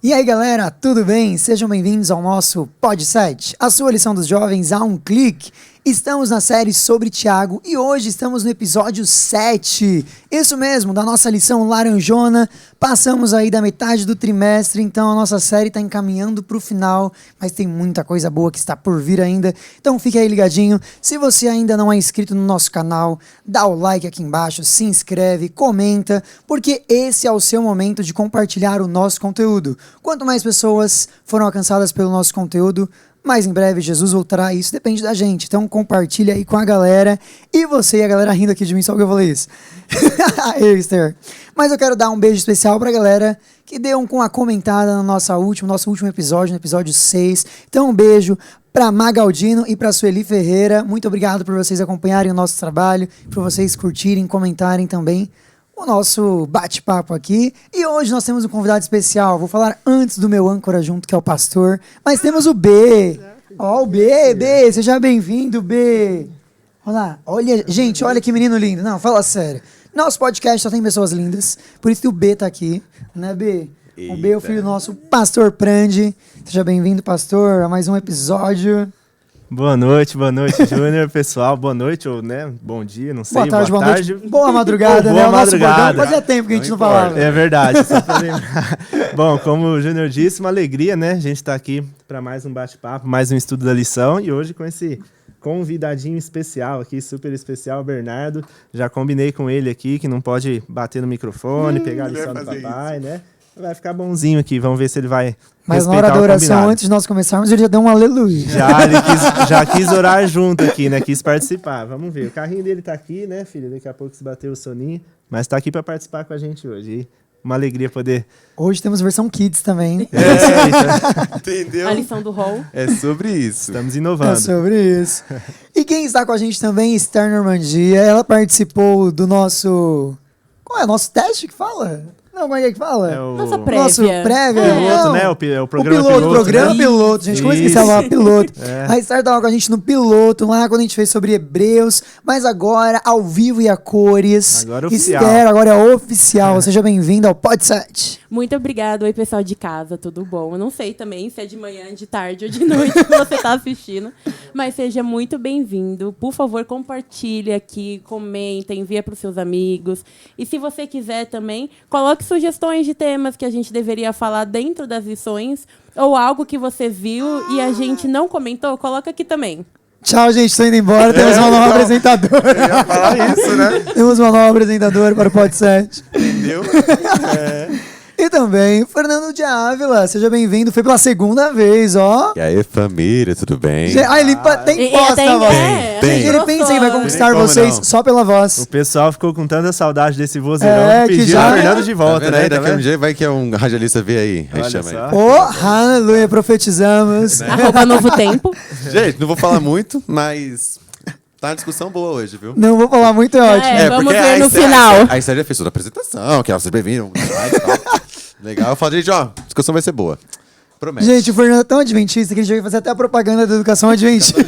E aí galera, tudo bem? Sejam bem-vindos ao nosso Pod7, a sua lição dos jovens a um clique. Estamos na série sobre Tiago e hoje estamos no episódio 7. Isso mesmo, da nossa lição laranjona. Passamos aí da metade do trimestre, então a nossa série está encaminhando para o final, mas tem muita coisa boa que está por vir ainda. Então fique aí ligadinho. Se você ainda não é inscrito no nosso canal, dá o like aqui embaixo, se inscreve, comenta, porque esse é o seu momento de compartilhar o nosso conteúdo. Quanto mais pessoas foram alcançadas pelo nosso conteúdo, mas em breve Jesus voltará, isso depende da gente. Então compartilha aí com a galera. E você e a galera rindo aqui de mim, só porque eu falei isso. Esther. Mas eu quero dar um beijo especial pra galera que deu uma comentada no nosso último episódio, no episódio 6. Então um beijo pra Magaldino e pra Sueli Ferreira. Muito obrigado por vocês acompanharem o nosso trabalho, por vocês curtirem, comentarem também o nosso bate-papo aqui. E hoje nós temos um convidado especial. Vou falar antes do meu âncora junto, que é o pastor. Mas temos o B. Ó, o B, seja bem-vindo, B. Olá, olha, gente, olha que menino lindo. Não, fala sério. Nosso podcast só tem pessoas lindas, por isso que o B tá aqui, né, B? Eita. O B é o filho do nosso pastor Prandi. Seja bem-vindo, pastor, a mais um episódio. Boa noite, Júnior, pessoal. Boa noite, ou, né? Bom dia, não sei. Boa tarde. Boa madrugada, né? Boa madrugada. Fazia tempo que a gente não falava. É verdade, só pra lembrar. Bom, como o Júnior disse, uma alegria, né? A gente tá aqui para mais um bate-papo, mais um estudo da lição. E hoje com esse convidadinho especial aqui, super especial, Bernardo. Já combinei com ele aqui que não pode bater no microfone, pegar a lição do papai, né? Vai ficar bonzinho aqui, vamos ver se ele vai. Mas na hora da oração, antes de nós começarmos, ele já deu um aleluia. Já quis orar junto aqui, né? Quis participar. Vamos ver. O carrinho dele tá aqui, né, filho? Daqui a pouco se bater o soninho. Mas tá aqui para participar com a gente hoje. E uma alegria poder. Hoje temos versão Kids também. Entendeu? A lição do Hall. É sobre isso. Estamos inovando. É sobre isso. E quem está com a gente também, Esther Normandia. Ela participou do nosso... Qual é? Nosso teste que fala? Não, como é que fala? É o... Nossa prévia. Nosso prévia. Piloto, né? O programa piloto. Programa né? piloto. Gente, como eu esqueci a palavra piloto. É. A Esther estava com a gente no piloto, lá quando a gente fez sobre Hebreus. Mas agora, ao vivo e a cores. Agora oficial. Esther, agora é oficial. Seja bem-vindo ao Pod7. Muito obrigado. Oi, pessoal de casa, tudo bom? Eu não sei também se é de manhã, de tarde ou de noite que você está assistindo. Mas seja muito bem-vindo. Por favor, compartilhe aqui, comenta, envia para os seus amigos. E se você quiser também, coloque sugestões de temas que a gente deveria falar dentro das lições, ou algo que você viu e a gente não comentou, coloca aqui também. Tchau, gente, estou indo embora. Temos uma nova apresentadora. Eu ia falar isso, né? Temos uma nova apresentadora para o Pod7. Entendeu? E também, Fernando de Ávila, seja bem-vindo. Foi pela segunda vez, ó. E aí, família, tudo bem? Ele tem voz na voz. Ele pensa que vai conquistar vocês só pela voz. O pessoal ficou com tanta saudade desse vozeirão que pediu o Fernando de volta, né? Daqui a um dia vai que um radialista vê aí. Aí Olha chama só. Oh, aleluia, profetizamos. Arroba Novo Tempo. Gente, não vou falar muito, mas tá uma discussão boa hoje, viu? Não vou falar muito, é ótimo. Vamos porque ver no Esther- final. A Esther já fez toda a apresentação, que ela vocês bem-vindos. Legal, eu falo, gente, ó, a discussão vai ser boa. Promete. Gente, o Fernando é tão adventista que ele já vai fazer até a propaganda da educação adventista.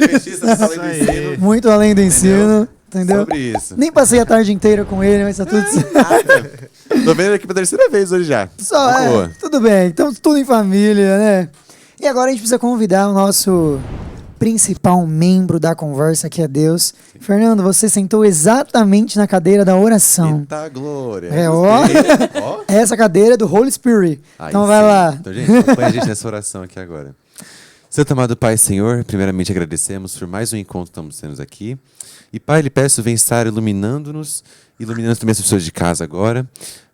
Muito além do ensino, entendeu? Sobre isso. Nem passei a tarde inteira com ele, mas tá tudo certo. Tô vendo aqui pela terceira vez hoje já. Só, Boa. tudo bem. Então, tudo em família, né? E agora a gente precisa convidar o nosso principal membro da conversa, que é Deus. Fernando, você sentou exatamente na cadeira da oração. Eita glória. É, ó. Ó. Essa cadeira é do Holy Spirit. Aí Então sim. vai lá. Então, gente, acompanha a gente nessa oração aqui agora. Santo amado Pai, Senhor, primeiramente agradecemos por mais um encontro que estamos tendo aqui. E Pai, lhe peço, vem estar iluminando-nos, iluminando também as pessoas de casa agora,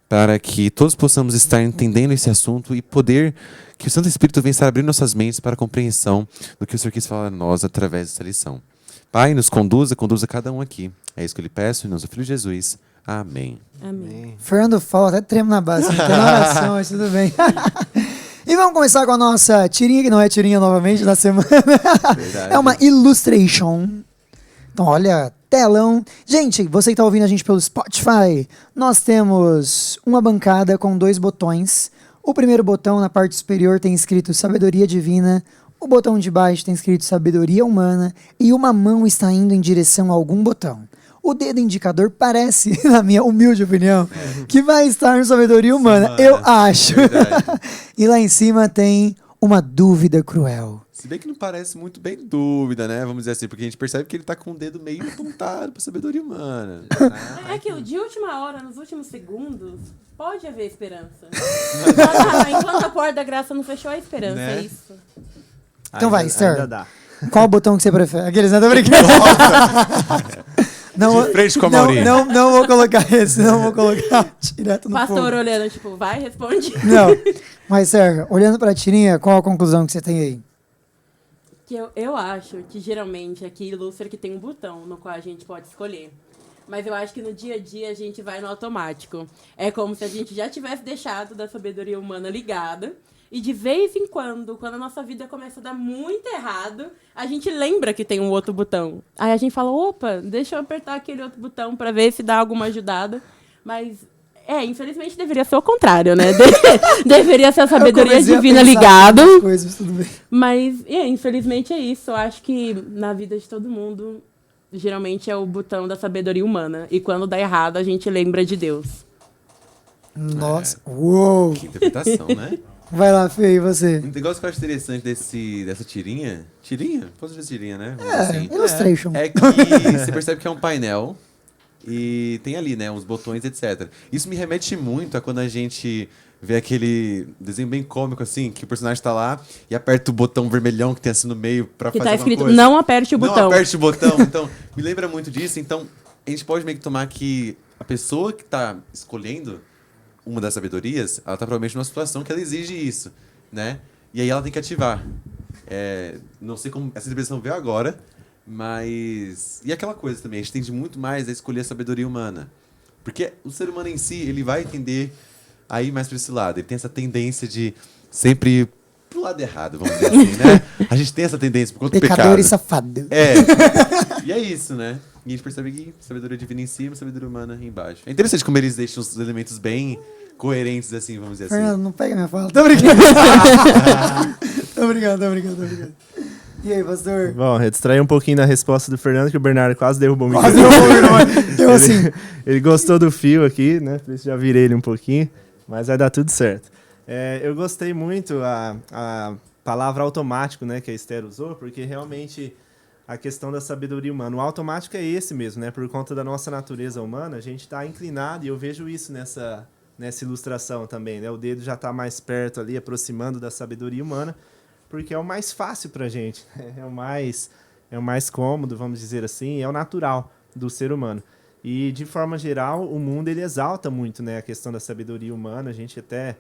para que todos possamos estar entendendo esse assunto e poder que o Santo Espírito venha estar abrindo nossas mentes para a compreensão do que o Senhor quis falar a nós através dessa lição. Pai, nos conduza cada um aqui. É isso que eu lhe peço, em nome do Filho Jesus. Amém. Amém. Fernando fala, até tremo na base. Não tem oração, mas tudo bem. E vamos começar com a nossa tirinha, que não é tirinha novamente, da semana. Verdade. É uma illustration. Então, olha, telão. Gente, você que está ouvindo a gente pelo Spotify, nós temos uma bancada com 2 botões. O primeiro botão, na parte superior, tem escrito Sabedoria Divina. O botão de baixo tem escrito Sabedoria Humana. E uma mão está indo em direção a algum botão. o dedo indicador parece, na minha humilde opinião, que vai estar no sabedoria humana. Eu acho. Verdade. E lá em cima tem uma dúvida cruel. Se bem que não parece muito bem dúvida, né? Vamos dizer assim, porque a gente percebe que ele tá com o dedo meio apontado pra sabedoria humana. É que de última hora, nos últimos segundos, pode haver esperança. Enquanto a porta da graça não fechou, a esperança, Né? é isso. Então vai, Esther. Ainda dá. Qual o botão que você prefere? Aqueles, não tô brincando. Não, De frente com a não, Maurinha. não vou colocar esse, não vou colocar direto no Pastor fogo. olhando, tipo, vai, responde. Não, mas Sérgio, olhando pra tirinha, qual a conclusão que você tem aí? Que eu acho que geralmente aqui ilustra que tem um botão no qual a gente pode escolher. Mas eu acho que no dia a dia a gente vai no automático. É como se a gente já tivesse deixado da sabedoria humana ligada. E de vez em quando a nossa vida começa a dar muito errado, a gente lembra que tem um outro botão. Aí a gente fala, opa, deixa eu apertar aquele outro botão pra ver se dá alguma ajudada. Mas, infelizmente deveria ser o contrário, né? Deveria ser a sabedoria comecei a divina pensar ligado. nessas coisas, tudo bem. Mas, infelizmente é isso. Eu acho que na vida de todo mundo, geralmente é o botão da sabedoria humana. E quando dá errado, a gente lembra de Deus. Nossa, uou. Que interpretação, né? Vai lá, Fê, e você? Um negócio que eu acho interessante dessa tirinha... Tirinha? Posso dizer tirinha, né? Vamos dizer assim. Illustration. É que você percebe que é um painel e tem ali, né, uns botões, etc. Isso me remete muito a quando a gente vê aquele desenho bem cômico, assim, que o personagem tá lá e aperta o botão vermelhão que tem assim no meio pra Que fazer tá alguma escrito, coisa. não aperte o Não botão. aperte o botão. Então, me lembra muito disso. Então, a gente pode meio que tomar que a pessoa que tá escolhendo uma das sabedorias, ela tá provavelmente numa situação que ela exige isso, né? E aí ela tem que ativar. Não sei como essa expressão veio agora, mas... E aquela coisa também, a gente tende muito mais a escolher a sabedoria humana. Porque o ser humano em si, ele vai tender a ir mais para esse lado. Ele tem essa tendência de sempre ir pro lado errado, vamos dizer assim, né? A gente tem essa tendência por conta do Pecador pecado. e safado. E é isso, né? E a gente percebe que sabedoria divina em cima e sabedoria humana embaixo. É interessante como eles deixam os elementos bem coerentes, assim, vamos dizer assim. Fernando, não pega minha fala. Tô brincando. Tô brincando. E aí, pastor? Bom, eu distraí um pouquinho na resposta do Fernando, que o Bernardo quase derrubou o Quase microfone. derrubou, eu assim. Ele gostou do fio aqui, né? Por isso já virei ele um pouquinho, mas vai dar tudo certo. Eu gostei muito a palavra automático, né, que a Esther usou, porque realmente a questão da sabedoria humana. O automático é esse mesmo, né? Por conta da nossa natureza humana, a gente está inclinado, e eu vejo isso nessa ilustração também, né? O dedo já está mais perto ali, aproximando da sabedoria humana, porque é o mais fácil para a gente, né? É o mais cômodo, vamos dizer assim, é o natural do ser humano. E, de forma geral, o mundo ele exalta muito, né, a questão da sabedoria humana. A gente até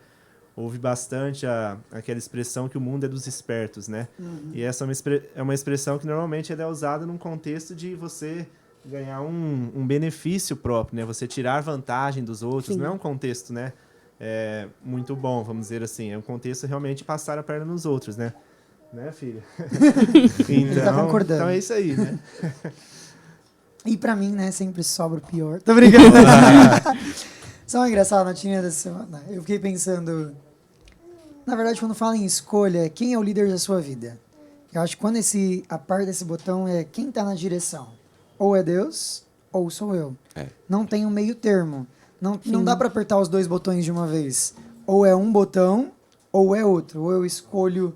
ouve bastante aquela expressão que o mundo é dos espertos, né? Uhum. E essa é uma expressão que normalmente ela é usada num contexto de você ganhar um benefício próprio, né? Você tirar vantagem dos outros. Sim. Não é um contexto, né, muito bom, vamos dizer assim. É um contexto realmente de passar a perna nos outros, né? Né, filha? Tá concordando. Então é isso aí, né? E pra mim, né, sempre sobra o pior. Tô brincando. Só uma engraçada notinha dessa semana. Eu fiquei pensando... Na verdade, quando fala em escolha, quem é o líder da sua vida? Eu acho que quando a parte desse botão é quem tá na direção. Ou é Deus, ou sou eu. Não tem um meio termo. Não dá pra apertar os dois botões de uma vez. Ou é um botão, ou é outro. Ou eu escolho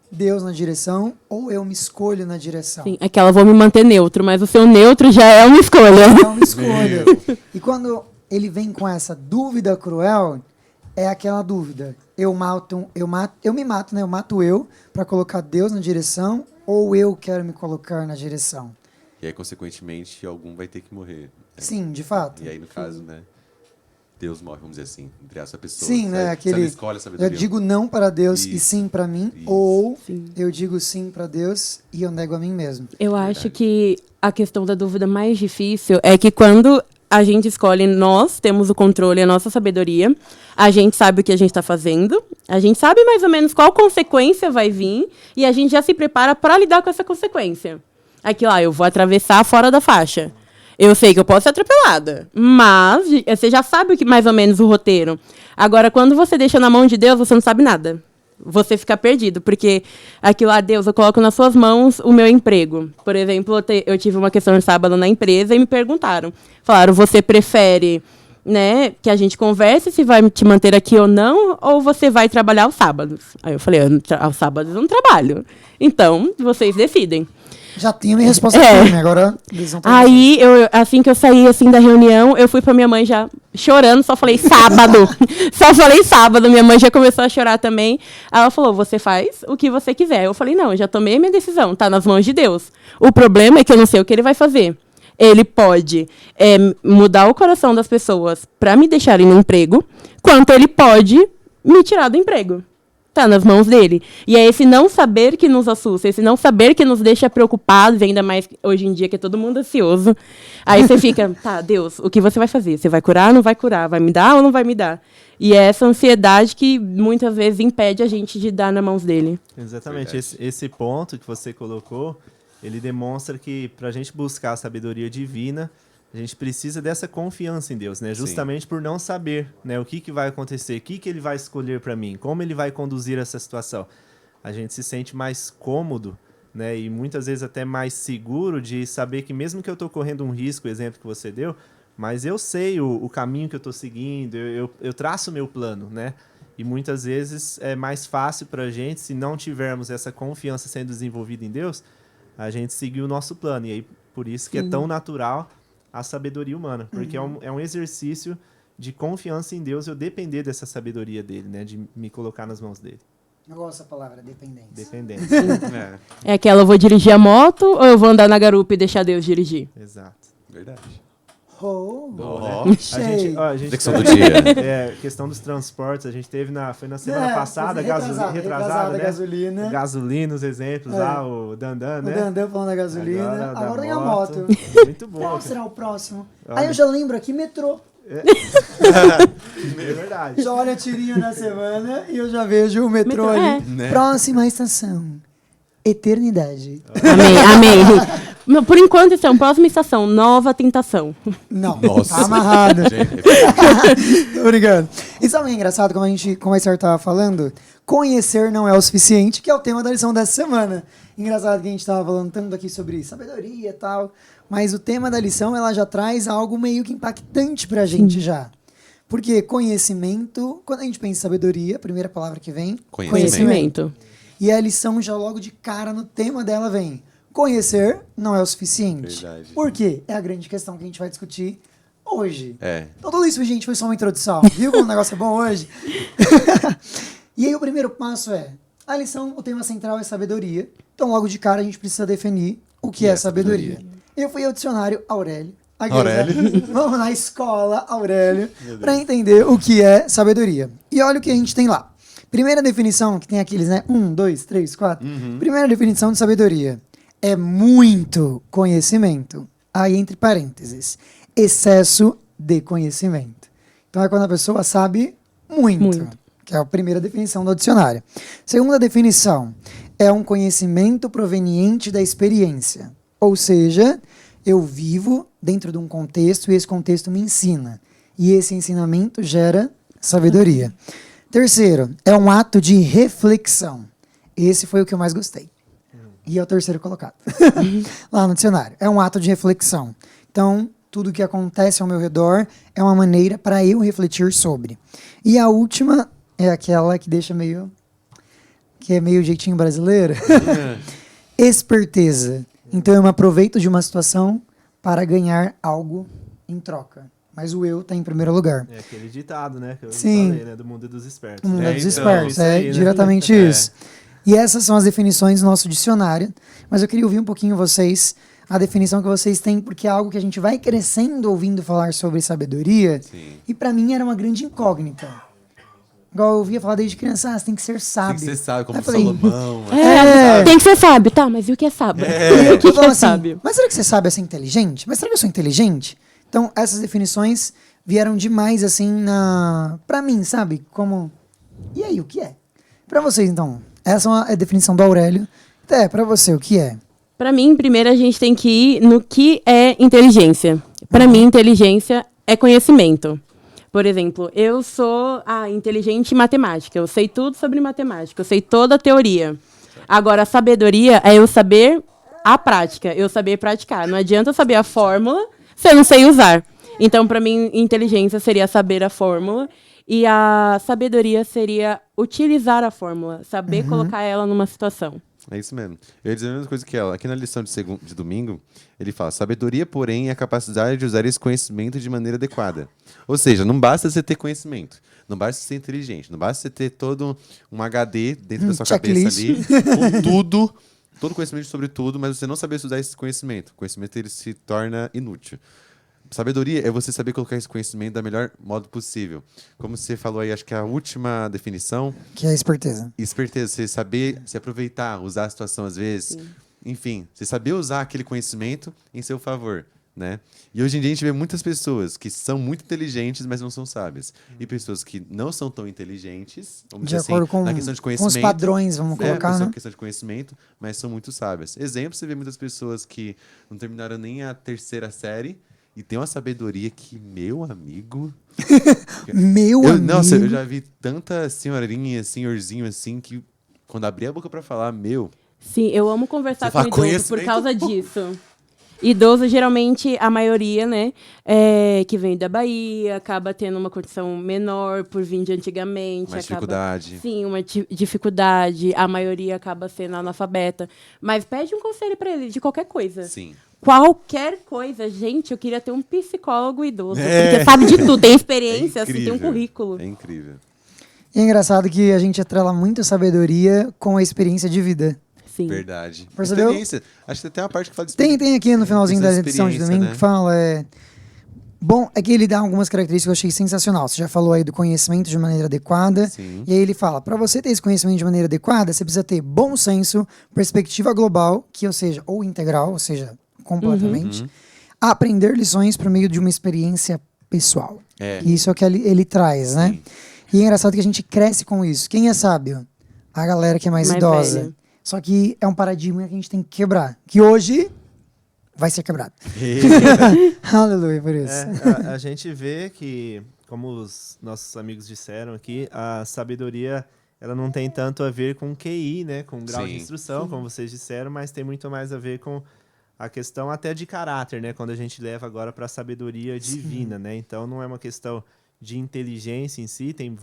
Deus na direção, ou eu me escolho na direção. Sim, aquela vou me manter neutro, mas o seu neutro já é uma escolha. É uma escolha. E quando ele vem com essa dúvida cruel, é aquela dúvida. Eu me mato, né? Eu mato eu para colocar Deus na direção, ou eu quero me colocar na direção. E aí, consequentemente, algum vai ter que morrer. Né? Sim, de fato. E aí, no caso, né? Deus morre, vamos dizer assim, entre essa pessoa. Sim, né? Aquele, escolhe a sabedoria. Eu digo não para Deus e sim para mim, ou sim. Eu digo sim para Deus e eu nego a mim mesmo. Eu acho que a questão da dúvida mais difícil é que quando a gente escolhe, nós temos o controle, a nossa sabedoria, a gente sabe o que a gente está fazendo, a gente sabe mais ou menos qual consequência vai vir e a gente já se prepara para lidar com essa consequência. Aqui, eu vou atravessar fora da faixa. Eu sei que eu posso ser atropelada, mas você já sabe mais ou menos o roteiro. Agora, quando você deixa na mão de Deus, você não sabe nada. você fica perdido, porque aquilo lá, Deus, eu coloco nas suas mãos o meu emprego. Por exemplo, eu tive uma questão de sábado na empresa e me perguntaram. Falaram, você prefere, né, que a gente converse se vai te manter aqui ou não, ou você vai trabalhar aos sábados? Aí eu falei, aos sábados eu não trabalho. Então, vocês decidem. Já tinha minha resposta firme, agora eles vão ter Aí, assim que eu saí assim, da reunião, eu fui pra minha mãe já chorando, só falei sábado. Só falei sábado, minha mãe já começou a chorar também. Aí ela falou, você faz o que você quiser. Eu falei, não, eu já tomei minha decisão, tá nas mãos de Deus. O problema é que eu não sei o que ele vai fazer. Ele pode mudar o coração das pessoas pra me deixarem no emprego, quanto ele pode me tirar do emprego. Tá nas mãos dele. E é esse não saber que nos assusta, esse não saber que nos deixa preocupados, ainda mais hoje em dia que é todo mundo ansioso. Aí você fica, tá, Deus, o que você vai fazer? Você vai curar ou não vai curar? Vai me dar ou não vai me dar? E é essa ansiedade que muitas vezes impede a gente de dar nas mãos dele. Exatamente. Esse ponto que você colocou, ele demonstra que para a gente buscar a sabedoria divina, a gente precisa dessa confiança em Deus, né? Justamente por não saber, né, o que vai acontecer, o que ele vai escolher para mim, como ele vai conduzir essa situação. A gente se sente mais cômodo, né, e muitas vezes até mais seguro de saber que mesmo que eu estou correndo um risco, o exemplo que você deu, mas eu sei o caminho que eu estou seguindo, eu traço o meu plano, né? E muitas vezes é mais fácil para a gente, se não tivermos essa confiança sendo desenvolvida em Deus, a gente seguir o nosso plano. E aí, por isso que é tão natural a sabedoria humana, porque é um exercício de confiança em Deus, eu depender dessa sabedoria dele, né, de me colocar nas mãos dele. Eu gosto dessa palavra, dependência. Dependência. É aquela, eu vou dirigir a moto ou eu vou andar na garupa e deixar Deus dirigir? Exato. Verdade. A gente Flexão do dia. Questão dos transportes, a gente teve foi na semana passada, retrasada, né? gasolina. Gasolina, os exemplos lá, o Dandan, né? O Dandan falando da gasolina. Agora tem a moto. Muito bom. Qual será o próximo? Olha. Aí eu já lembro aqui, metrô. É verdade. Já olha a tirinha na semana e eu já vejo o metrô Metrô, ali. Né? Próxima estação. Eternidade. Amém. Por enquanto, então, próxima estação, Nova Tentação. Não, Nossa. tá amarrado. Gente, Tô brincando. E sabe o que é engraçado, como a senhora tava falando? Conhecer não é o suficiente, que é o tema da lição dessa semana. Engraçado que a gente tava falando tanto aqui sobre sabedoria e tal, mas o tema da lição, ela já traz algo meio que impactante pra gente já. Porque conhecimento, quando a gente pensa em sabedoria, a primeira palavra que vem, Conhecimento. E a lição já logo de cara no tema dela vem: conhecer não é o suficiente. Verdade. Por quê? É a grande questão que a gente vai discutir hoje. É. Então tudo isso, gente, foi só uma introdução. Viu como o negócio é bom hoje? E aí o primeiro passo é, a lição, o tema central é sabedoria. Então logo de cara a gente precisa definir o que é sabedoria. Eu fui ao dicionário Aurélio. Vamos na escola Aurélio para entender o que é sabedoria. E olha o que a gente tem lá. Primeira definição, que tem aqueles, né? 1, 2, 3, 4. Primeira definição de sabedoria. É muito conhecimento. Aí, entre parênteses, excesso de conhecimento. Então, é quando a pessoa sabe muito. Que é a primeira definição do dicionário. Segunda definição, é um conhecimento proveniente da experiência. Ou seja, eu vivo dentro de um contexto e esse contexto me ensina. E esse ensinamento gera sabedoria. Terceiro, é um ato de reflexão. Esse foi o que eu mais gostei. E é o terceiro colocado. Lá no dicionário. É um ato de reflexão. Então, tudo que acontece ao meu redor é uma maneira para eu refletir sobre. E a última é aquela que deixa meio... que é meio jeitinho brasileiro. Esperteza. Então, eu me aproveito de uma situação para ganhar algo em troca. Mas o eu está em primeiro lugar. É aquele ditado, né? Que eu Sim. falei, né? Do mundo dos espertos. O mundo dos então, espertos, isso aí, né? diretamente isso. E essas são as definições do nosso dicionário. Mas eu queria ouvir um pouquinho vocês, a definição que vocês têm, porque é algo que a gente vai crescendo ouvindo falar sobre sabedoria. Sim. E para mim era uma grande incógnita. Igual eu ouvia falar desde criança, você tem que ser sábio. Tem que ser sábio, como Aí eu falei, Salomão. Tem que ser sábio, tá? Mas e o que é sábio? E O que eu falo é assim, sábio? mas será que você sabe ser inteligente? Mas será que eu sou inteligente? Então, essas definições vieram demais, assim, pra mim, sabe? Como... E aí, o que é? Pra vocês, então, essa é a definição do Aurélio. Pra você, o que é? Pra mim, primeiro a gente tem que ir no que é inteligência. Pra mim, inteligência é conhecimento. Por exemplo, eu sou inteligente em matemática. Eu sei tudo sobre matemática. Eu sei toda a teoria. Agora, a sabedoria é eu saber a prática. Eu saber praticar. Não adianta eu saber a fórmula se eu não sei usar. Então, para mim, inteligência seria saber a fórmula. E a sabedoria seria utilizar a fórmula. Saber colocar ela numa situação. É isso mesmo. Eu ia dizer a mesma coisa que ela. Aqui na lição de domingo, ele fala: sabedoria, porém, é a capacidade de usar esse conhecimento de maneira adequada. Ou seja, não basta você ter conhecimento, não basta ser inteligente, não basta você ter todo um HD dentro da sua cabeça ali, com tudo, todo conhecimento sobre tudo, mas você não saber usar esse conhecimento. O conhecimento ele se torna inútil. Sabedoria é você saber colocar esse conhecimento da melhor modo possível. Como você falou aí, acho que a última definição... Que é a esperteza. Esperteza, você saber se aproveitar, usar a situação às vezes. Sim. Enfim, você saber usar aquele conhecimento em seu favor, né? E hoje em dia a gente vê muitas pessoas que são muito inteligentes, mas não são sábias. E pessoas que não são tão inteligentes, vamos dizer assim, na questão de conhecimento. Com os padrões, vamos colocar, né? Na questão de conhecimento, mas são muito sábias. Exemplo, você vê muitas pessoas que não terminaram nem a 3ª série, e tem uma sabedoria que, meu amigo... Nossa, eu já vi tanta senhorinha, senhorzinho assim, que quando abri a boca pra falar, meu... Sim, eu amo conversar com idoso por causa disso. Idoso, geralmente, a maioria, né, que vem da Bahia, acaba tendo uma condição menor por vir de antigamente. Uma dificuldade. Sim, uma dificuldade. A maioria acaba sendo analfabeta. Mas pede um conselho pra ele, de qualquer coisa. Sim. Qualquer coisa. Gente, eu queria ter um psicólogo idoso. Porque sabe de tudo, tem experiência, tem um currículo. É incrível. E é engraçado que a gente atrela muito a sabedoria com a experiência de vida. Sim. Verdade. Percebeu? Experiência. Acho que tem uma parte que fala de experiência. Tem aqui no finalzinho da edição de domingo, né? Que fala... Bom, é que ele dá algumas características que eu achei sensacional. Você já falou aí do conhecimento de maneira adequada. Sim. E aí ele fala, para você ter esse conhecimento de maneira adequada, você precisa ter bom senso, perspectiva global, que ou seja, ou integral, ou seja, completamente. Aprender lições por meio de uma experiência pessoal. Isso é o que ele traz, né? E é engraçado que a gente cresce com isso. Quem é sábio? A galera que é mais idosa. Velha. Só que é um paradigma que a gente tem que quebrar. Que hoje vai ser quebrado. Aleluia por isso. A gente vê que, como os nossos amigos disseram aqui, a sabedoria ela não tem tanto a ver com QI, né? Com grau de instrução, como vocês disseram, mas tem muito mais a ver com a questão até de caráter, né? Quando a gente leva agora para a sabedoria divina, né? Então não é uma questão de inteligência em si, tem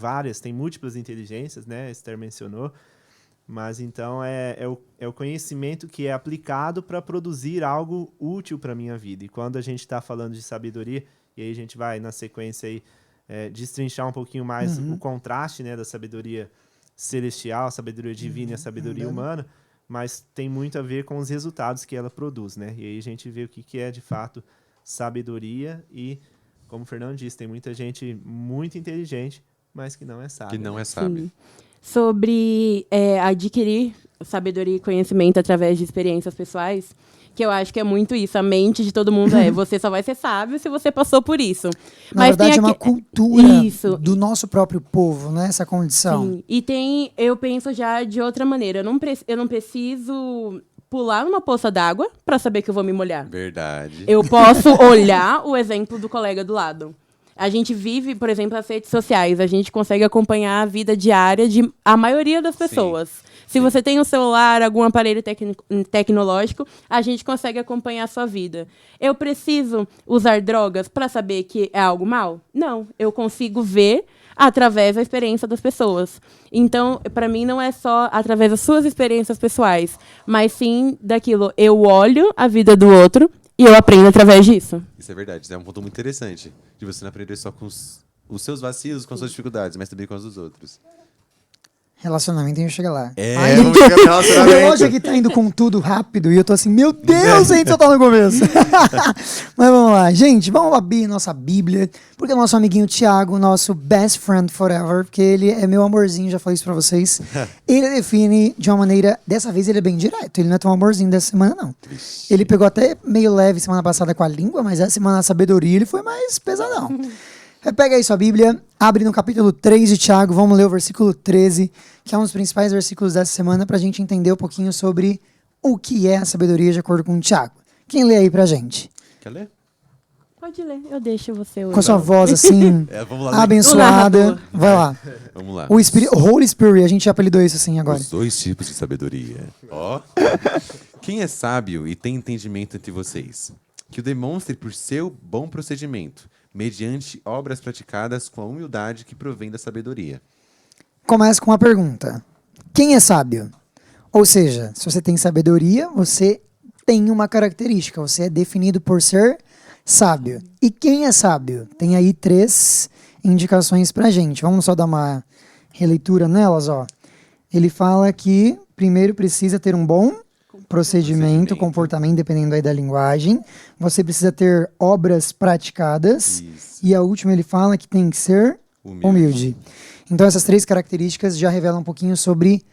múltiplas inteligências, né? A Esther mencionou. Mas então é o conhecimento que é aplicado para produzir algo útil para a minha vida. E quando a gente está falando de sabedoria, e aí a gente vai na sequência aí, destrinchar um pouquinho mais o contraste, né, da sabedoria celestial, a sabedoria divina e a sabedoria humana, mas tem muito a ver com os resultados que ela produz, né? E aí a gente vê o que é de fato sabedoria e, como o Fernando disse, tem muita gente muito inteligente, mas que não é sábia. Que não é sábia. Sim. Sobre adquirir sabedoria e conhecimento através de experiências pessoais, que eu acho que é muito isso. A mente de todo mundo você só vai ser sábio se você passou por isso. Na verdade, é uma cultura do nosso próprio povo, né? Essa condição. Sim. E eu penso já de outra maneira. Eu não preciso pular numa poça d'água para saber que eu vou me molhar. Verdade. Eu posso olhar o exemplo do colega do lado. A gente vive, por exemplo, as redes sociais. A gente consegue acompanhar a vida diária de a maioria das pessoas. Se você tem um celular, algum aparelho tecnológico, a gente consegue acompanhar a sua vida. Eu preciso usar drogas para saber que é algo mal? Não. Eu consigo ver através da experiência das pessoas. Então, para mim, não é só através das suas experiências pessoais, mas sim daquilo. Eu olho a vida do outro e eu aprendo através disso. Isso é verdade. Isso é um ponto muito interessante. De você não aprender só com os seus vacilos, com as suas dificuldades, mas também com as dos outros. Relacionamento, a gente chega lá. Vamos chegar no relacionamento. Hoje aqui tá indo com tudo rápido e eu tô assim, meu Deus, a gente só tá no começo. Mas vamos lá, gente, vamos abrir nossa Bíblia, porque o nosso amiguinho Thiago, nosso best friend forever, porque ele é meu amorzinho, já falei isso pra vocês, ele define de uma maneira, dessa vez ele é bem direto, ele não é tão amorzinho dessa semana, não. Ele pegou até meio leve semana passada com a língua, mas essa semana a sabedoria ele foi mais pesadão. Pega aí sua Bíblia, abre no capítulo 3 de Tiago, vamos ler o versículo 13, que é um dos principais versículos dessa semana, para a gente entender um pouquinho sobre o que é a sabedoria de acordo com o Tiago. Quem lê aí pra gente? Quer ler? Pode ler, eu deixo você. Com a sua voz assim, Vamos lá. abençoada. Vai lá. Vamos lá. O Holy Spirit, a gente já apelidou isso assim agora. Os 2 tipos de sabedoria. Ó. Quem é sábio e tem entendimento entre vocês? Que o demonstre por seu bom procedimento, mediante obras praticadas com a humildade que provém da sabedoria. Começa com uma pergunta. Quem é sábio? Ou seja, se você tem sabedoria, você tem uma característica. Você é definido por ser sábio. E quem é sábio? Tem aí 3 indicações pra gente. Vamos só dar uma releitura nelas, ó. Ele fala que primeiro precisa ter um bom procedimento, comportamento, dependendo aí da linguagem. Você precisa ter obras praticadas. Isso. E a última ele fala que tem que ser humilde. Então essas 3 características já revelam um pouquinho sobre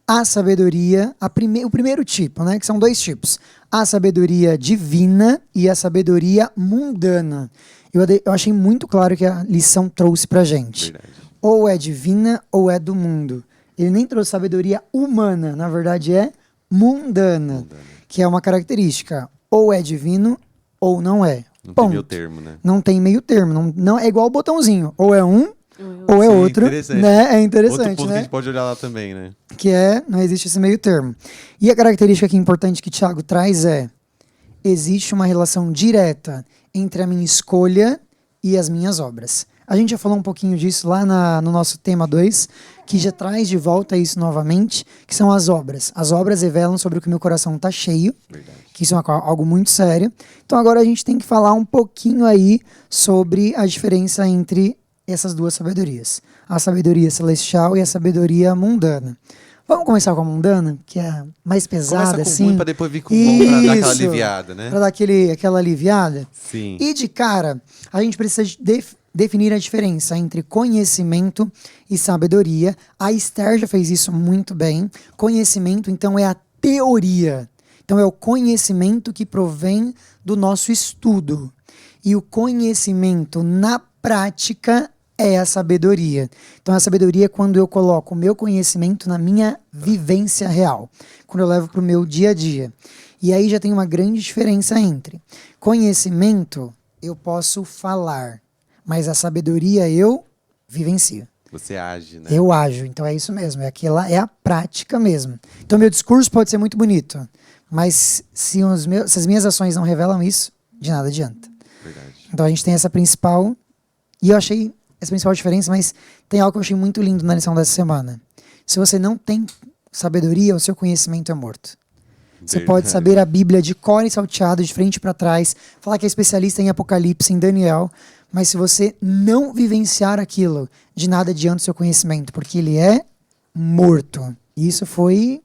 a sabedoria, o primeiro tipo, né? Que são 2 tipos. A sabedoria divina e a sabedoria mundana. Eu achei muito claro que a lição trouxe pra gente. Verdade. Ou é divina ou é do mundo. Ele nem trouxe sabedoria humana, na verdade é mundana. Que é uma característica. Ou é divino ou não é. Não tem Ponto. meio termo, né? Não tem meio termo. Não é igual o botãozinho. Ou é um ou é Sim, outro. interessante. Né? É Outro interessante, ponto que a né? gente pode olhar lá também, né? Que é, não existe esse meio termo. E a característica aqui importante que o Thiago traz é: existe uma relação direta entre a minha escolha e as minhas obras. A gente já falou um pouquinho disso lá no nosso tema 2, que já traz de volta isso novamente, que são as obras. As obras revelam sobre o que meu coração está cheio, Verdade. que isso é algo muito sério. Então agora a gente tem que falar um pouquinho aí sobre a diferença entre essas 2 sabedorias. A sabedoria celestial e a sabedoria mundana. Vamos começar com a mundana, que é mais pesada, Começa com assim. ruim pra depois vir com bom pra dar aquela Isso. aliviada, né? Pra dar aquela aliviada. Sim. E de cara, a gente precisa definir a diferença entre conhecimento e sabedoria. A Esther já fez isso muito bem. Conhecimento, então, é a teoria. Então, é o conhecimento que provém do nosso estudo. E o conhecimento na prática é a sabedoria. Então, a sabedoria é quando eu coloco o meu conhecimento na minha vivência real. Quando eu levo para o meu dia a dia. E aí já tem uma grande diferença entre conhecimento, eu posso falar, mas a sabedoria eu vivencio. Você age, né? Eu ajo. Então é isso mesmo. É a prática mesmo. Então meu discurso pode ser muito bonito, mas se as minhas ações não revelam isso, de nada adianta. Verdade. Então a gente tem essa principal, e eu achei essa principal diferença, mas tem algo que eu achei muito lindo na lição dessa semana. Se você não tem sabedoria, o seu conhecimento é morto. Você pode saber a Bíblia de cor e salteado, de frente para trás, falar que é especialista em Apocalipse, em Daniel, mas se você não vivenciar aquilo, de nada adianta o seu conhecimento, porque ele é morto. E isso foi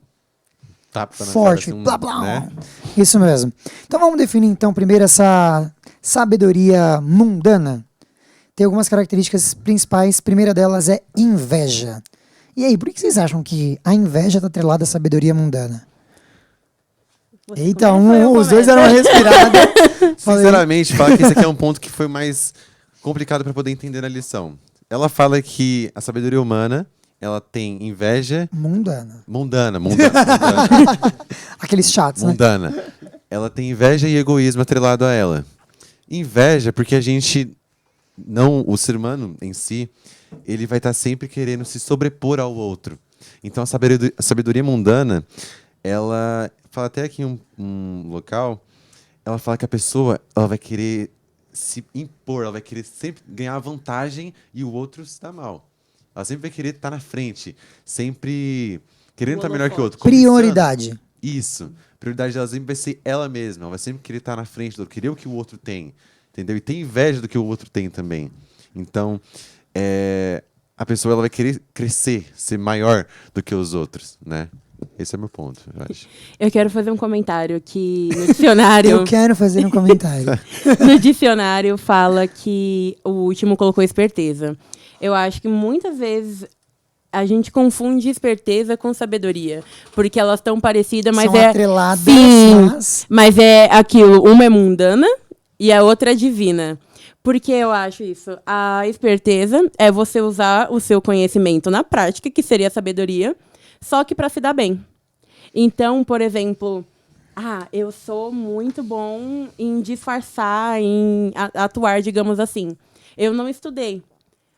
Tapa na forte. cara, assim, Blá, blá. né? Isso mesmo. Então vamos definir então primeiro essa sabedoria mundana. Tem algumas características principais. A primeira delas é inveja. E aí, por que vocês acham que a inveja está atrelada à sabedoria mundana? Você Eita, começa ou eu os dois começo? deram uma respirada. Falei. Sinceramente, fala que esse aqui é um ponto que foi mais complicado para poder entender a lição. Ela fala que a sabedoria humana, ela tem inveja Mundana. mundana. Aqueles chatos, né? Mundana. Ela tem inveja e egoísmo atrelado a ela. Inveja porque a gente o ser humano em si, ele vai estar sempre querendo se sobrepor ao outro. Então a sabedoria mundana, ela fala até aqui em um local, ela fala que a pessoa, ela vai querer se impor, ela vai querer sempre ganhar vantagem e o outro se dá mal. Ela sempre vai querer estar na frente, sempre querendo estar melhor que o outro. Prioridade. Isso. A prioridade dela sempre vai ser ela mesma. Ela vai sempre querer estar na frente do outro, querer o que o outro tem. Entendeu? E tem inveja do que o outro tem também. Então, a pessoa ela vai querer crescer, ser maior do que os outros, né? Esse é meu ponto, eu acho. Eu quero fazer um comentário que no dicionário... Eu quero fazer um comentário. No dicionário fala que o último colocou esperteza. Eu acho que muitas vezes a gente confunde esperteza com sabedoria, porque elas estão parecidas, mas São atreladas, sim, mas é aquilo, uma é mundana e a outra é divina. Por que eu acho isso? A esperteza é você usar o seu conhecimento na prática, que seria a sabedoria, só que para se dar bem. Então, por exemplo, Eu sou muito bom em disfarçar, em atuar, digamos assim. Eu não estudei,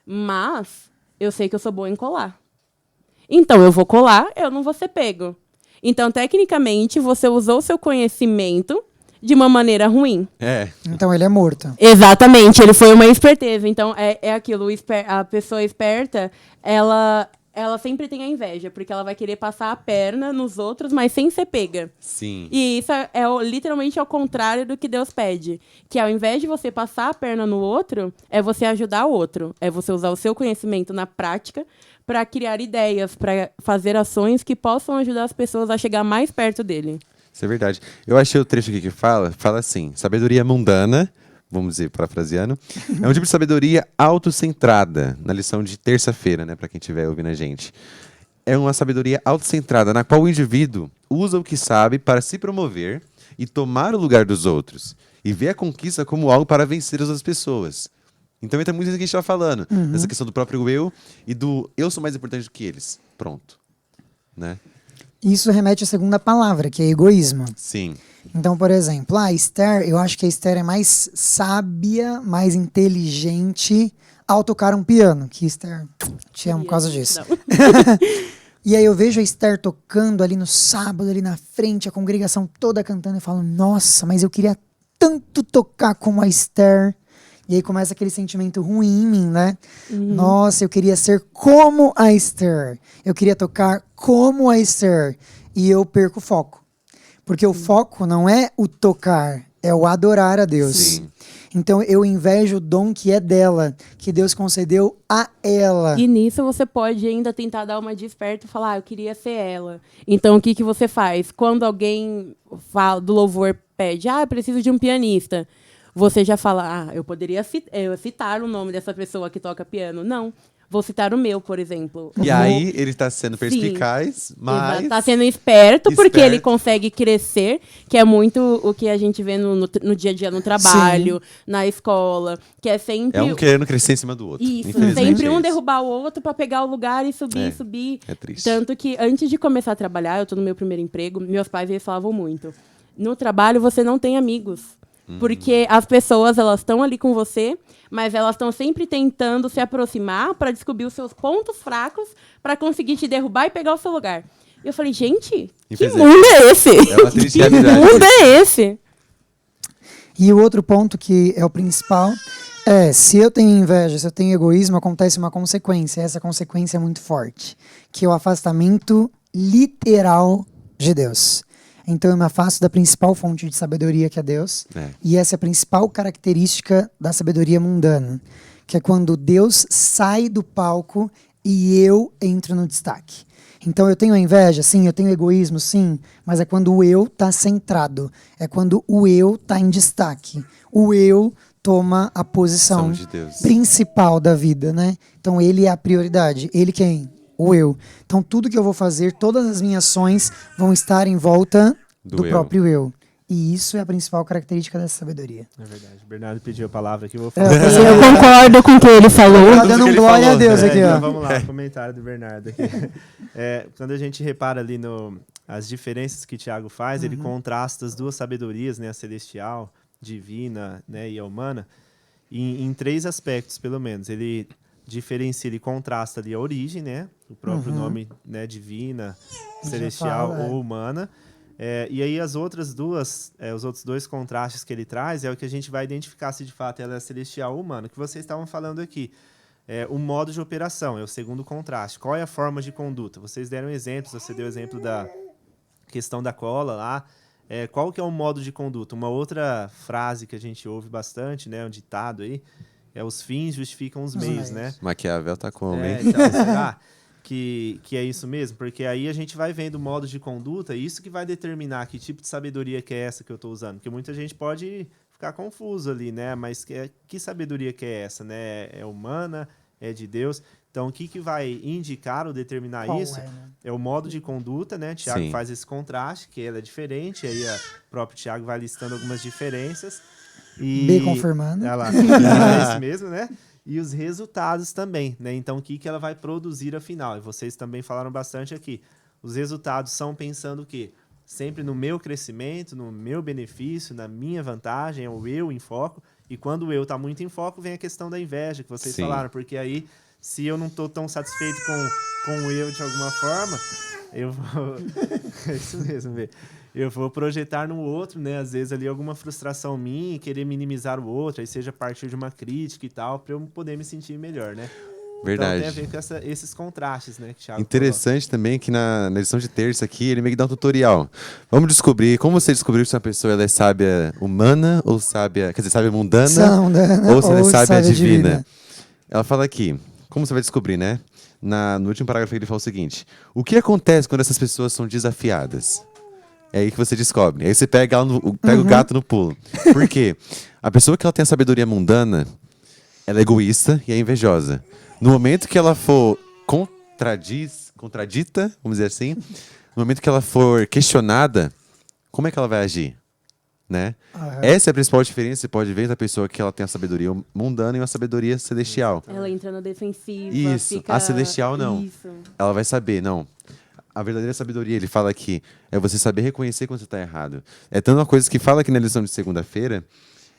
mas eu sei que eu sou boa em colar. Então, eu vou colar, eu não vou ser pego. Então, tecnicamente, você usou o seu conhecimento de uma maneira ruim. Então ele é morto. Exatamente, ele foi uma esperteza. Então, é aquilo, a pessoa esperta, ela sempre tem a inveja, porque ela vai querer passar a perna nos outros, mas sem ser pega. Sim. E isso literalmente ao contrário do que Deus pede. Que ao invés de você passar a perna no outro, é você ajudar o outro. É você usar o seu conhecimento na prática para criar ideias, para fazer ações que possam ajudar as pessoas a chegar mais perto dele. Isso é verdade. Eu achei o trecho aqui que fala assim, sabedoria mundana, vamos dizer, parafraseando, é um tipo de sabedoria autocentrada, na lição de terça-feira, né, para quem estiver ouvindo a gente. É uma sabedoria autocentrada, na qual o indivíduo usa o que sabe para se promover e tomar o lugar dos outros, e vê a conquista como algo para vencer as outras pessoas. Então entra muito isso que a gente está falando, nessa questão do próprio eu e do eu sou mais importante do que eles. Pronto. Né? Isso remete à segunda palavra, que é egoísmo. Sim. Então, por exemplo, a Esther, eu acho que a Esther é mais sábia, mais inteligente ao tocar um piano, que Esther te amo por causa disso. E aí eu vejo a Esther tocando ali no sábado, ali na frente, a congregação toda cantando, e falo, nossa, mas eu queria tanto tocar como a Esther. E aí começa aquele sentimento ruim em mim, né? Nossa, eu queria ser como a Esther. Eu queria tocar como a Esther. E eu perco o foco. Porque o foco não é o tocar, é o adorar a Deus. Sim. Então eu invejo o dom que é dela, que Deus concedeu a ela. E nisso você pode ainda tentar dar uma desperta e falar, eu queria ser ela. Então o que você faz? Quando alguém fala, do louvor pede, eu preciso de um pianista. Você já fala, eu poderia citar o nome dessa pessoa que toca piano. Não, vou citar o meu, por exemplo. E aí ele está sendo perspicaz, mas... Está sendo esperto, porque ele consegue crescer, que é muito o que a gente vê no dia a dia no trabalho, na escola, que é sempre... É um querendo crescer em cima do outro. Isso, Infelizmente sempre um isso. derrubar o outro para pegar o lugar e subir. É triste. Tanto que antes de começar a trabalhar, eu estou no meu primeiro emprego, meus pais eles falavam muito, no trabalho você não tem amigos. Porque as pessoas, elas estão ali com você, mas elas estão sempre tentando se aproximar para descobrir os seus pontos fracos para conseguir te derrubar e pegar o seu lugar. E eu falei, gente, que mundo é esse? É uma triste realidade. Que mundo é esse? E o outro ponto que é o principal é, se eu tenho inveja, se eu tenho egoísmo, acontece uma consequência. Essa consequência é muito forte, que é o afastamento literal de Deus. Então eu me afasto da principal fonte de sabedoria, que é Deus. E essa é a principal característica da sabedoria mundana, que é quando Deus sai do palco e eu entro no destaque. Então eu tenho a inveja, sim, eu tenho egoísmo, sim, mas é quando o eu está centrado, é quando o eu está em destaque. O eu toma a posição de Deus. Principal da vida, né? Então ele é a prioridade. Ele quem? O eu. Então tudo que eu vou fazer, todas as minhas ações vão estar em volta do próprio eu. E isso é a principal característica dessa sabedoria. É verdade. O Bernardo pediu a palavra aqui, eu vou falar. Eu concordo com o que ele falou. Tá dando um glória a Deus aqui, ó. Então vamos lá, o comentário do Bernardo aqui. Quando a gente repara ali as diferenças que Tiago faz, ele contrasta as duas sabedorias, né, a celestial, divina, né, e a humana, em três aspectos, pelo menos. Ele diferencia, ele contrasta ali a origem, né, o próprio nome, né, divina, celestial ou humana. E aí as outras duas, os outros dois contrastes que ele traz é o que a gente vai identificar se de fato ela é celestial ou humana, que vocês estavam falando aqui. O modo de operação é o segundo contraste. Qual é a forma de conduta? Vocês deram exemplos, você deu o exemplo da questão da cola lá. Qual que é o modo de conduta? Uma outra frase que a gente ouve bastante, né, um ditado aí, os fins justificam os meios, né? Maquiavel tá como, hein? Então, será que é isso mesmo? Porque aí a gente vai vendo o modo de conduta e isso que vai determinar que tipo de sabedoria que é essa que eu estou usando. Porque muita gente pode ficar confuso ali, né? Mas que sabedoria que é essa, né? É humana? É de Deus? Então, o que vai indicar ou determinar isso? É o modo de conduta, né? Tiago faz esse contraste, que ela é diferente, aí o próprio Tiago vai listando algumas diferenças. B confirmando. É isso mesmo, né? E os resultados também, né? Então, o que ela vai produzir afinal? E vocês também falaram bastante aqui. Os resultados são pensando o quê? sempre no meu crescimento, no meu benefício, na minha vantagem, é o eu em foco. E quando o eu está muito em foco, vem a questão da inveja que vocês Sim. falaram, porque aí, se eu não estou tão satisfeito com o eu de alguma forma, eu vou... é isso mesmo, Bê. Eu vou projetar no outro, né? Às vezes ali alguma frustração minha, querer minimizar o outro, aí seja a partir de uma crítica e tal, para eu poder me sentir melhor, né? Verdade. Então tem a ver com esses contrastes, né? Que o Thiago Interessante também que na lição de terça aqui, ele meio que dá um tutorial. Vamos descobrir, como você descobriu se uma pessoa ela é sábia humana ou sábia, quer dizer, sábia mundana, ou se ela é sábia divina. Ela fala aqui, como você vai descobrir, né? No último parágrafo ele fala o seguinte: o que acontece quando essas pessoas são desafiadas? É aí que você descobre. Aí você pega, pega o gato no pulo. Por quê? A pessoa que ela tem a sabedoria mundana, ela é egoísta e é invejosa. No momento que ela for contradita, vamos dizer assim, no momento que ela for questionada, como é que ela vai agir? Né? Essa é a principal diferença, você pode ver da pessoa que ela tem a sabedoria mundana e uma sabedoria celestial. Ela entra na defensiva. Isso, fica... a celestial não. Isso. Ela vai saber, não. A verdadeira sabedoria, ele fala aqui, é você saber reconhecer quando você está errado. É tanto uma coisa que fala aqui na lição de segunda-feira,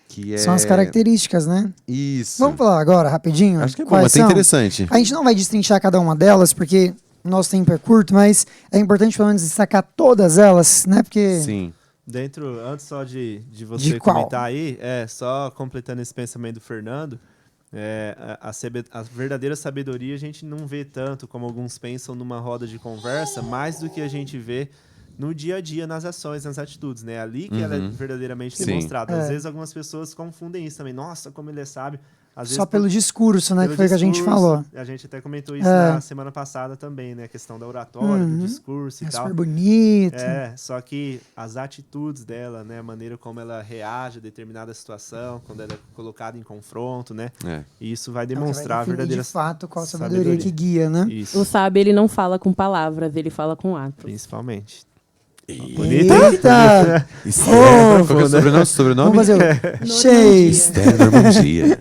que é... São as características, né? Isso. Vamos falar agora, rapidinho? Acho que é bom, quais mas é são? interessante. A gente não vai destrinchar cada uma delas, porque o nosso tempo é curto, mas é importante pelo menos destacar todas elas, né? Porque Sim. Dentro, antes só de você De qual? comentar aí, só completando esse pensamento do Fernando, a verdadeira sabedoria a gente não vê tanto como alguns pensam numa roda de conversa, mais do que a gente vê no dia a dia, nas ações, nas atitudes, né? Ali que ela é verdadeiramente Sim. demonstrada. Às É. vezes algumas pessoas confundem isso também. Nossa, como ele é sábio. Às só vezes, pelo discurso, né? pelo Que foi o que a gente discurso. falou. A gente até comentou isso na semana passada também, né? A questão da oratória, do discurso e É tal. super bonito. Só que as atitudes dela, né, a maneira como ela reage a determinada situação, quando ela é colocada em confronto, né, É. e isso vai É o que vai demonstrar a definir verdadeira de fato qual a sabedoria que guia, né? Isso, O sábio, ele não fala com palavras, ele fala com atos. principalmente. Eita! Esther, qual que é o sobrenome? Vamos fazer o Chase, Esther Normandia.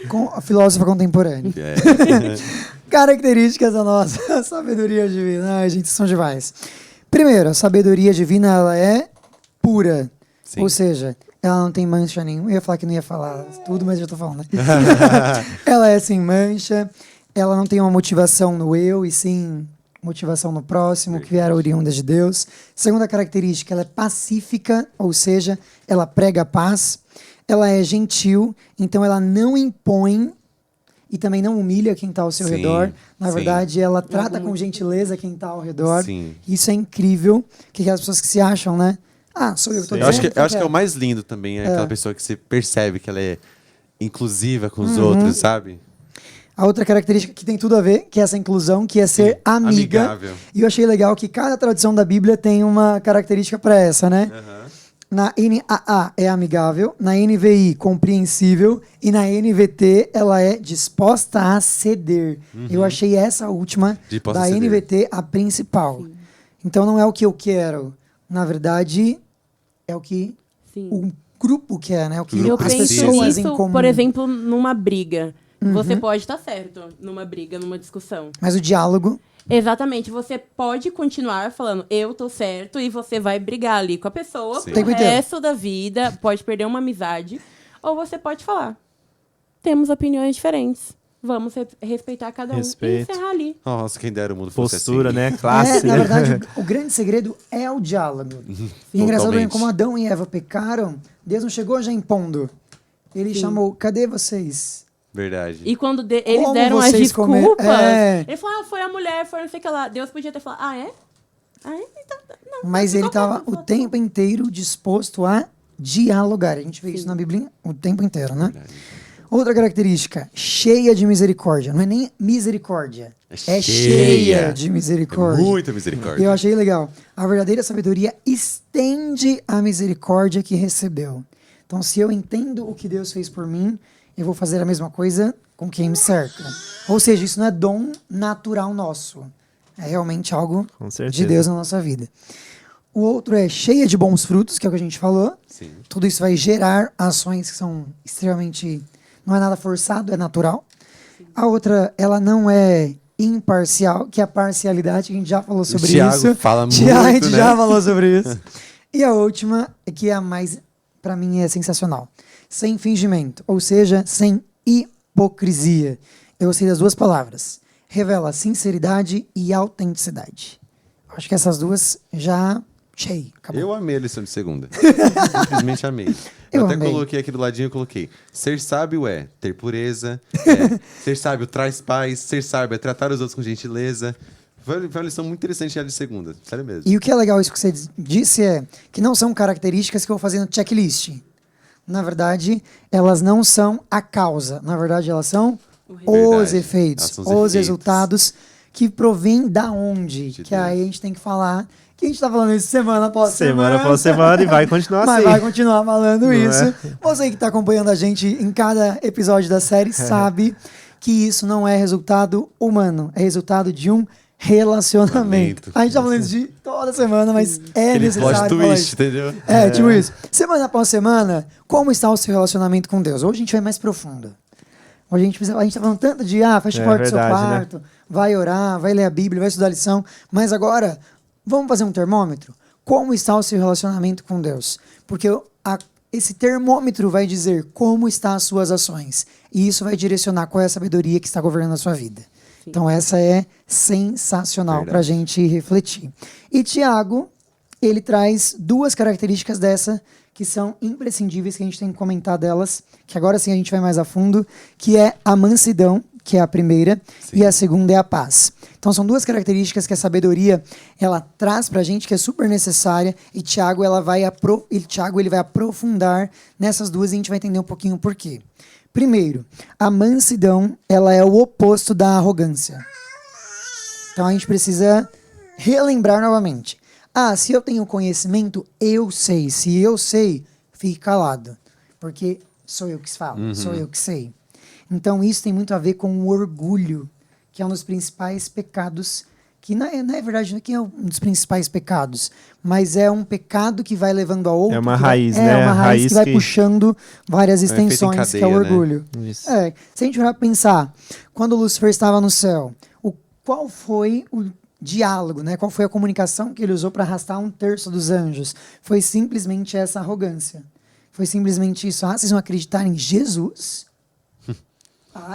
com a filósofa contemporânea. É. Características da nossa sabedoria divina. Ai, gente, são demais. Primeiro, a sabedoria divina, ela é pura. Sim. Ou seja, ela não tem mancha nenhuma. Eu ia falar que não ia falar tudo, mas já tô falando, né? Ela é sem mancha. Ela não tem uma motivação no eu, e sim motivação no próximo, que vier oriunda de Deus. Segunda característica, ela é pacífica, ou seja, ela prega a paz. Ela é gentil, então ela não impõe e também não humilha quem está ao seu Sim, redor. Na sim. verdade, ela trata com gentileza quem está ao redor. Sim. Isso é incrível. Que as pessoas que se acham, né? Ah, sou eu que estou Eu dizendo. acho que é o mais lindo também, é aquela pessoa que você percebe que ela é inclusiva com os outros, sabe? A outra característica que tem tudo a ver, que é essa inclusão, que é ser amiga. amigável. E eu achei legal que cada tradução da Bíblia tem uma característica para essa, né? Na NAA é amigável, na NVI compreensível e na NVT ela é disposta a ceder. Eu achei essa última Disposta da a ceder. NVT a principal. Então não é o que eu quero, na verdade é o que Sim. o grupo quer, né? O que Eu as penso pessoas em nisso, comum. por exemplo, numa briga. Você pode estar certo numa briga, numa discussão. Mas o diálogo Exatamente. Você pode continuar falando, eu tô certo, e você vai brigar ali com a pessoa Sim. pro Tempo inteiro. resto da vida, pode perder uma amizade. Ou você pode falar, temos opiniões diferentes. Vamos respeitar cada um Respeito. e encerrar ali. Nossa, quem dera o mundo fosse Postura, assim. né, classe. na né? verdade, o grande segredo é o diálogo. E é engraçado Totalmente. como Adão e Eva pecaram, Deus não chegou já impondo. Ele chamou, cadê vocês? Verdade. E quando eles Como deram as vocês comer- desculpas, É. ele falou, foi a mulher, foi não sei o que lá. Deus podia ter falado, ah, é? Ah, é? Então, não. Mas ele Ficou estava bom, o tempo inteiro disposto a dialogar. A gente vê isso na Bíblia o tempo inteiro, né? Outra característica, cheia de misericórdia. Não é nem misericórdia, é cheia de misericórdia. Muita misericórdia. Eu achei legal. A verdadeira sabedoria estende a misericórdia que recebeu. Então, se eu entendo o que Deus fez por mim, eu vou fazer a mesma coisa com quem me cerca. Ou seja, isso não é dom natural nosso. É realmente algo Com certeza. de Deus na nossa vida. O outro é cheia de bons frutos, que é o que a gente falou. Sim. Tudo isso vai gerar ações que são extremamente... Não é nada forçado, é natural. A outra, ela não é imparcial, que é a parcialidade, que a gente já falou sobre Thiago isso. fala Thiago, a muito, gente né? já falou sobre isso. E a última, que é a mais, pra mim, é sensacional. Sem fingimento, ou seja, sem hipocrisia. Eu gostei das duas palavras. Revela sinceridade e autenticidade. Acho que essas duas já... Cheio, acabou. Eu amei a lição de segunda. Simplesmente amei. Eu Eu até amei. coloquei aqui do ladinho, eu coloquei. Ser sábio é ter pureza, ser sábio traz paz, ser sábio é tratar os outros com gentileza. Foi uma lição muito interessante a de segunda, sério mesmo. E o que é legal isso que você disse é que não são características que eu vou fazer no checklist. Na verdade, elas não são a causa. Na verdade, elas são os Verdade. efeitos, Elas são os os efeitos. resultados que provêm da onde. De Que aí a gente tem que falar... Que a gente tá falando isso semana após Semana após semana e vai continuar Mas assim. vai continuar falando Não isso. é? Você que está acompanhando a gente em cada episódio da série sabe que isso não é resultado humano, é resultado de um relacionamento. A gente tá falando isso de toda semana, mas é Aquele necessário plot falar twist, isso. entendeu? É, tipo isso. Semana após semana, como está o seu relacionamento com Deus? Hoje a gente vai mais profundo. Hoje a gente tá falando tanto de, fecha a porta do seu verdade, né? quarto, vai orar, vai ler a Bíblia, vai estudar a lição, mas agora, vamos fazer um termômetro? Como está o seu relacionamento com Deus? Porque esse termômetro vai dizer como estão as suas ações. E isso vai direcionar qual é a sabedoria que está governando a sua vida. Sim. Então essa é sensacional para a Verdade. gente refletir. E Tiago, ele traz duas características dessa que são imprescindíveis, que a gente tem que comentar delas, que agora sim a gente vai mais a fundo, que é a mansidão, que é a primeira, Sim. e a segunda é a paz. Então são duas características que a sabedoria ela traz pra gente, que é super necessária, e Tiago ele vai aprofundar nessas duas e a gente vai entender um pouquinho o porquê. Primeiro, a mansidão ela é o oposto da arrogância. Então a gente precisa relembrar novamente. Se eu tenho conhecimento, eu sei. Se eu sei, fique calado. Porque sou eu que falo, sou eu que sei. Então isso tem muito a ver com o orgulho, que é um dos principais pecados, que não é verdade, não é que é um dos principais pecados, mas é um pecado que vai levando a outro. É uma que vai- raiz, É né? uma A raiz raiz que vai que- puxando várias um efeito em extensões, que é o cadeia, né? orgulho. Isso. Se a gente for pensar, quando Lúcifer estava no céu, qual foi o diálogo, né? Qual foi a comunicação que ele usou para arrastar 1/3 dos anjos? Foi simplesmente essa arrogância. Foi simplesmente isso. Vocês vão acreditar em Jesus?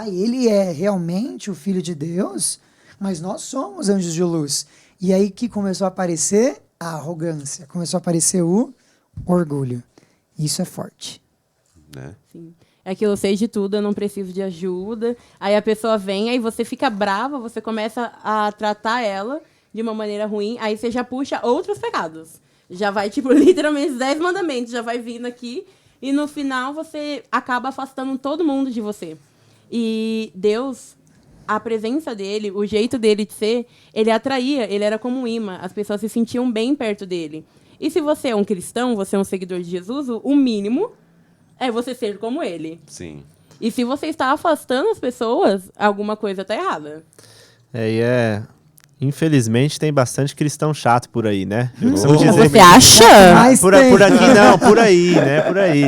Ele é realmente o Filho de Deus? Mas nós somos anjos de luz. E aí que começou a aparecer a arrogância. Começou a aparecer o orgulho. Isso é forte. Né? Sim. É que eu sei de tudo, eu não preciso de ajuda. Aí a pessoa vem, aí você fica brava, você começa a tratar ela de uma maneira ruim, aí você já puxa outros pecados. Já vai, tipo, literalmente 10 mandamentos, já vai vindo aqui. E no final você acaba afastando todo mundo de você. E Deus, a presença dele, o jeito dele de ser, ele atraía, ele era como um imã. As pessoas se sentiam bem perto dele. E se você é um cristão, você é um seguidor de Jesus, o mínimo é você ser como ele. Sim. E se você está afastando as pessoas, alguma coisa está errada. Infelizmente tem bastante cristão chato por aí, né? Eu costumo Oh. dizer Você acha? Mas por tem. aqui não, por aí, né? Por aí.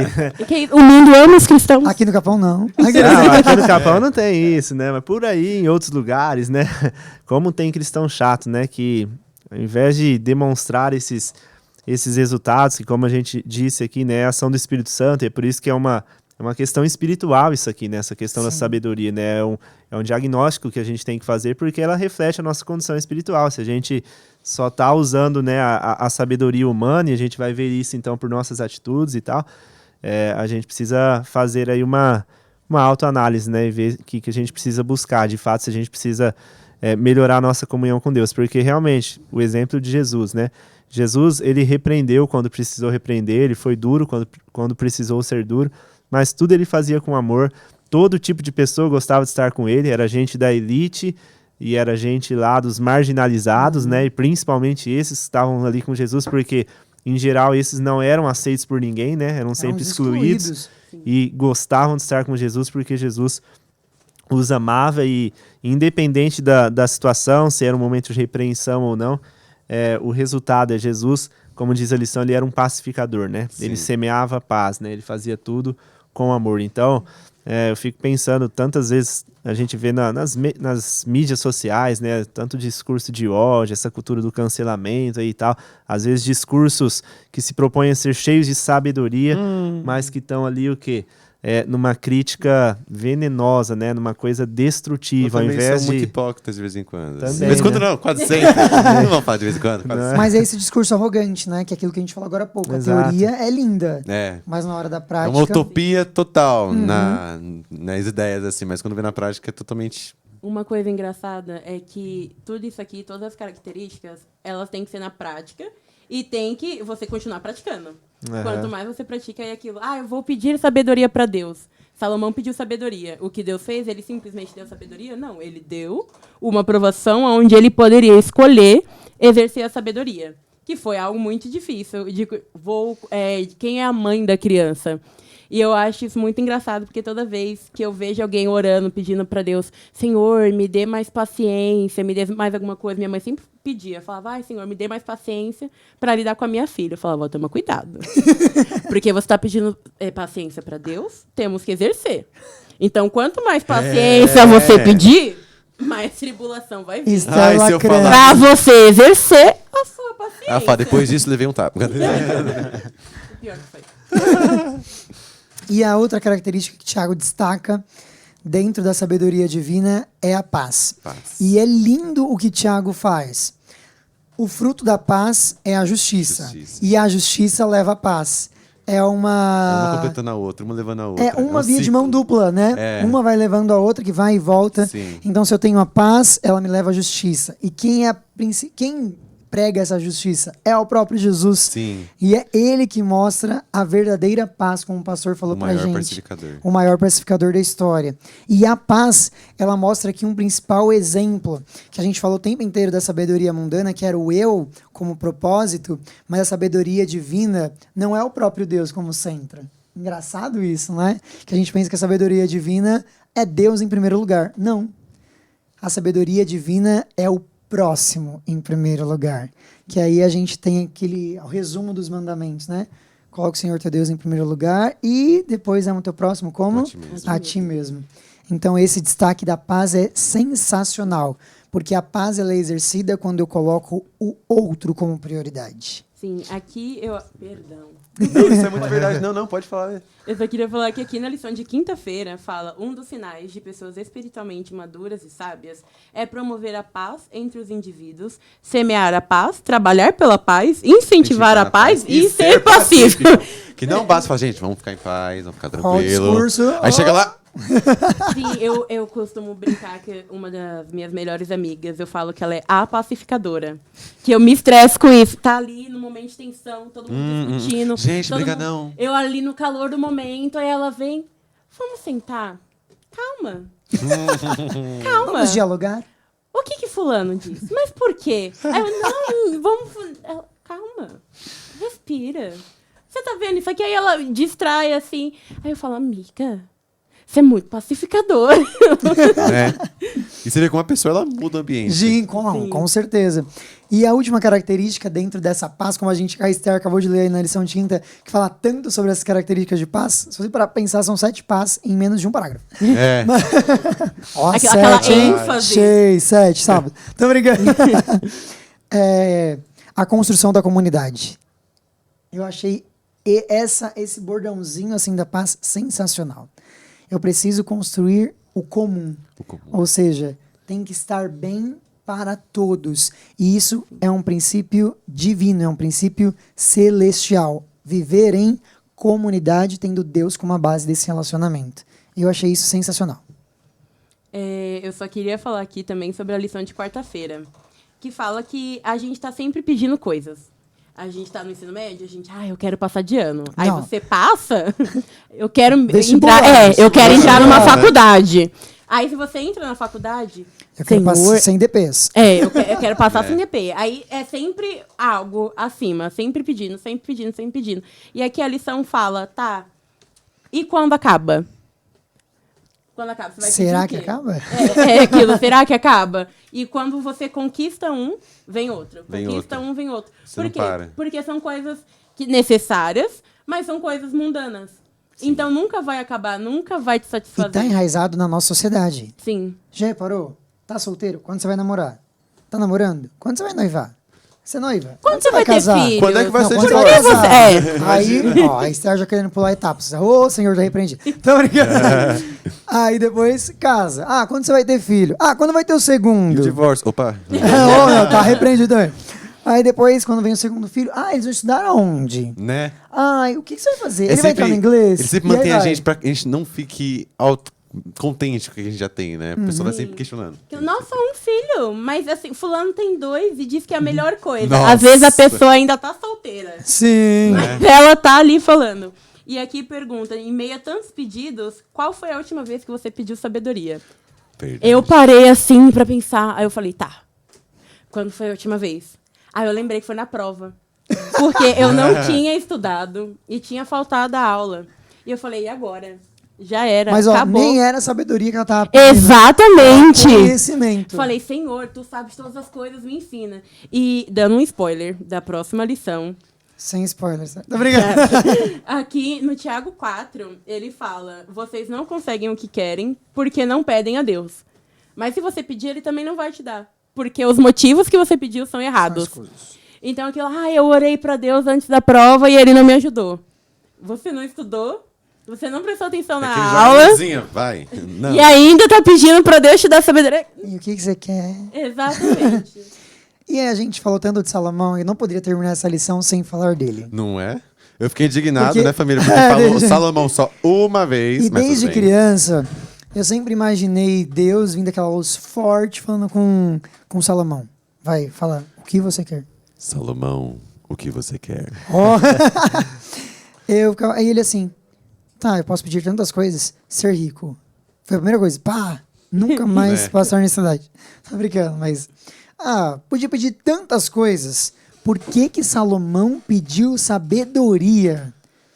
O mundo ama os cristãos. Aqui no Capão, não. Não, aqui no Capão não tem isso, né? Mas por aí, em outros lugares, né? Como tem cristão chato, né? Que ao invés de demonstrar esses resultados, que como a gente disse aqui, né? É a ação do Espírito Santo, e é por isso que é uma questão espiritual isso aqui, né? Essa questão da sabedoria, né? É um diagnóstico que a gente tem que fazer porque ela reflete a nossa condição espiritual. Se a gente só está usando, né, a sabedoria humana, e a gente vai ver isso então por nossas atitudes e tal, a gente precisa fazer aí uma autoanálise, né? E ver o que a gente precisa buscar. De fato, se a gente precisa melhorar a nossa comunhão com Deus. Porque realmente, o exemplo de Jesus, né? Jesus, ele repreendeu quando precisou repreender, ele foi duro quando precisou ser duro, mas tudo ele fazia com amor. Todo tipo de pessoa gostava de estar com ele, era gente da elite e era gente lá dos marginalizados, né? E principalmente esses que estavam ali com Jesus, porque em geral esses não eram aceitos por ninguém, né? Eram sempre os excluídos e gostavam de estar com Jesus porque Jesus os amava e independente da situação, se era um momento de repreensão ou não, o resultado é Jesus, como diz a lição, ele era um pacificador, né? Sim. Ele semeava paz, né? Ele fazia tudo com amor. Então, eu fico pensando, tantas vezes a gente vê nas mídias sociais, né, tanto discurso de ódio, essa cultura do cancelamento aí e tal, às vezes discursos que se propõem a ser cheios de sabedoria, mas que estão ali o quê? Numa crítica venenosa, né, numa coisa destrutiva, ao invés muito de... hipócritas de vez em quando. Também, De vez em quando né? não, quase sempre. Não vamos falar de vez em quando. Quase sempre. Mas é esse discurso arrogante, né? Que é aquilo que a gente falou agora há pouco. Exato. A teoria é linda, É. mas na hora da É prática... uma utopia total nas ideias, assim, mas quando vê na prática é totalmente... Uma coisa engraçada é que tudo isso aqui, todas as características, elas têm que ser na prática e tem que você continuar praticando. Quanto mais você pratica é aquilo, eu vou pedir sabedoria para Deus. Salomão pediu sabedoria. O que Deus fez? Ele simplesmente deu sabedoria? Não, ele deu uma aprovação onde ele poderia escolher exercer a sabedoria, que foi algo muito difícil. Quem é a mãe da criança? E eu acho isso muito engraçado, porque toda vez que eu vejo alguém orando, pedindo para Deus, Senhor, me dê mais paciência, me dê mais alguma coisa, minha mãe sempre pedia, falava, Senhor, me dê mais paciência para lidar com a minha filha. Eu falava, toma cuidado. Porque você está pedindo paciência para Deus, temos que exercer. Então, quanto mais paciência você pedir, mais tribulação vai vir. Está se eu falar- Para você exercer a sua paciência. Ela fala, depois disso levei um tapa. O pior que foi. E a outra característica que Tiago destaca dentro da sabedoria divina é a paz. E é lindo o que Tiago faz. O fruto da paz é a justiça. E a justiça leva a paz. É Uma uma... completando a outra, uma levando a outra. É uma um via de ciclo. mão dupla, né? É. Uma vai levando a outra, que vai e volta. Sim. Então, se eu tenho a paz, ela me leva à justiça. E quem prega essa justiça é o próprio Jesus. Sim. E é ele que mostra a verdadeira paz, como o pastor falou O pra maior gente. pacificador. O maior pacificador da história. E a paz, ela mostra aqui um principal exemplo, que a gente falou o tempo inteiro da sabedoria mundana, que era o eu como propósito, mas a sabedoria divina não é o próprio Deus como centro. Engraçado isso, né? Que a gente pensa que a sabedoria divina é Deus em primeiro lugar. Não. A sabedoria divina é o próximo em primeiro lugar. Que aí a gente tem o resumo dos mandamentos, né? Coloca o Senhor teu Deus em primeiro lugar e depois ama o teu próximo como? A ti mesmo. A ti mesmo. Então esse destaque da paz é sensacional, porque a paz ela é exercida quando eu coloco o outro como prioridade. Sim, aqui eu... Perdão. Não, isso é muito verdade. Não, pode falar. Eu só queria falar que aqui na lição de quinta-feira fala um dos sinais de pessoas espiritualmente maduras e sábias é promover a paz entre os indivíduos, semear a paz, trabalhar pela paz, incentivar a paz e ser pacífico. Que não basta falar, gente, vamos ficar em paz, vamos ficar Ó, o tranquilo. discurso. Aí chega lá, Sim, eu costumo brincar que uma das minhas melhores amigas, eu falo que ela é a pacificadora. Que eu me estresso com isso. Tá ali no momento de tensão, todo mundo discutindo. Gente, todo briga mundo- não. Eu ali no calor do momento, aí ela vem, vamos sentar? Calma. Calma. Vamos dialogar? O que fulano disse? Mas por quê? Aí eu, não, vamos... Ela, calma. Respira. Você tá vendo isso aqui? Aí ela distrai, assim. Aí eu falo, amiga, você é muito pacificador. E você vê como a pessoa ela muda o ambiente. Sim, com certeza. E a última característica dentro dessa paz, como a Esther acabou de ler aí na lição de quinta, que fala tanto sobre essas características de paz, se você parar pra pensar, são 7 paz em menos de um parágrafo. É. Ó, Aquela 7, hein? ênfase. 6, 7, sábado. Tô brincando. A construção da comunidade. Eu achei esse bordãozinho assim da paz sensacional. Eu preciso construir o comum. Ou seja, tem que estar bem para todos. E isso é um princípio divino, é um princípio celestial. Viver em comunidade, tendo Deus como a base desse relacionamento. E eu achei isso sensacional. Eu só queria falar aqui também sobre a lição de quarta-feira, que fala que a gente está sempre pedindo coisas. A gente está no ensino médio, eu quero passar de ano. Aí Não. você passa, eu quero Vestibular, entrar, eu quero entrar numa vestibular. faculdade. Aí se você entra na faculdade, Eu quero Senhor, passar sem DPs. eu quero passar sem DP. Aí é sempre algo acima, sempre pedindo, sempre pedindo, sempre pedindo. E aqui a lição fala, tá, e quando acaba? Quando acaba, você vai Será pedir que o quê? acaba? É aquilo, será que acaba? E quando você conquista um, vem outro. Vem Conquista outro. um, vem outro. Você Por não quê? para. Porque são coisas necessárias, mas são coisas mundanas. Então nunca vai acabar, nunca vai te E satisfazer. tá enraizado na nossa sociedade. Sim. Já reparou? Tá solteiro? Quando você vai namorar? Tá namorando? Quando você vai noivar? Você é noiva? Quando você vai ter casar? filho? Quando é que vai ser quando divórcio? você vai casar? É. Aí, ó, a Esther já querendo pular etapas. Ô, senhor, já repreendi. Tô brincando. Aí depois, casa. Ah, quando você vai ter filho? Ah, quando vai ter o E segundo? o divórcio? Opa. Ô, meu, tá repreendido também. Aí depois, quando vem o segundo filho, ah, eles vão estudar aonde? Né? Ai, o que você vai fazer? É Ele vai entrar no sempre- inglês? Ele sempre E aí mantém a vai. gente pra que a gente não fique contente com o que a gente já tem, né? A pessoa tá sempre questionando. Nossa, um filho. Mas assim, fulano tem 2 e diz que é a melhor coisa. Nossa. Às vezes a pessoa ainda tá solteira. Sim. Mas ela tá ali falando. E aqui pergunta, em meio a tantos pedidos, qual foi a última vez que você pediu sabedoria? Verdade. Eu parei assim pra pensar. Aí eu falei, tá. Quando foi a última vez? Aí eu lembrei que foi na prova. Porque eu não tinha estudado e tinha faltado a aula. E eu falei, e agora? Já era, Mas, ó, acabou. nem era sabedoria que ela tava pedindo. Exatamente. Conhecimento. Falei, Senhor, tu sabes todas as coisas, me ensina. E dando um spoiler da próxima lição. Sem spoilers. Tá brincando? Aqui no Tiago 4, ele fala: vocês não conseguem o que querem porque não pedem a Deus. Mas se você pedir, ele também não vai te dar. Porque os motivos que você pediu são errados. Então aquilo, eu orei pra Deus antes da prova e ele não me ajudou. Você não estudou? Você não prestou atenção na Aquele aula? jornalzinho, vai. Não. E ainda tá pedindo pra Deus te dar sabedoria? E o que você quer? Exatamente. E a gente falou tanto de Salomão, e eu não poderia terminar essa lição sem falar dele. Não é? Eu fiquei indignado, Porque- né, família? Porque É, falou desde- Salomão só uma vez. E mas desde tudo bem. criança, eu sempre imaginei Deus vindo aquela luz forte falando com Salomão. Vai, fala, o que você quer? Salomão, o que você quer? Ó. Aí ele assim, tá, eu posso pedir tantas coisas, ser rico. Foi a primeira coisa, pá, nunca mais É. passar necessidade. Tô brincando, mas... podia pedir tantas coisas. Por que Salomão pediu sabedoria?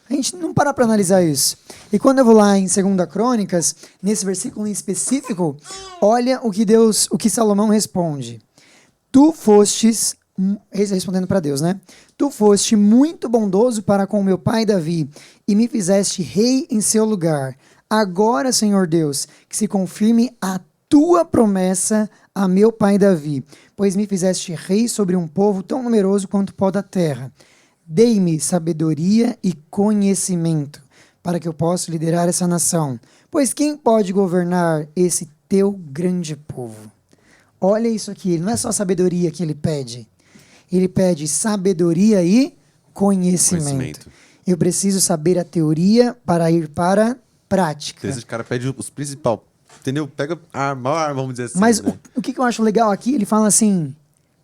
A gente não para pra analisar isso. E quando eu vou lá em 2 Crônicas, nesse versículo em específico, olha o que Salomão responde. Tu fostes, respondendo para Deus, né? Tu foste muito bondoso para com meu pai Davi e me fizeste rei em seu lugar. Agora, Senhor Deus, que se confirme a tua promessa a meu pai Davi, pois me fizeste rei sobre um povo tão numeroso quanto o pó da terra. Dei-me sabedoria e conhecimento para que eu possa liderar essa nação. Pois quem pode governar esse teu grande povo? Olha isso aqui, não é só sabedoria que ele pede. Ele pede sabedoria e conhecimento. Eu preciso saber a teoria para ir para a prática. Esse cara pede os principais, entendeu? Pega a maior arma, vamos dizer assim. Mas né? o que eu acho legal aqui, ele fala assim,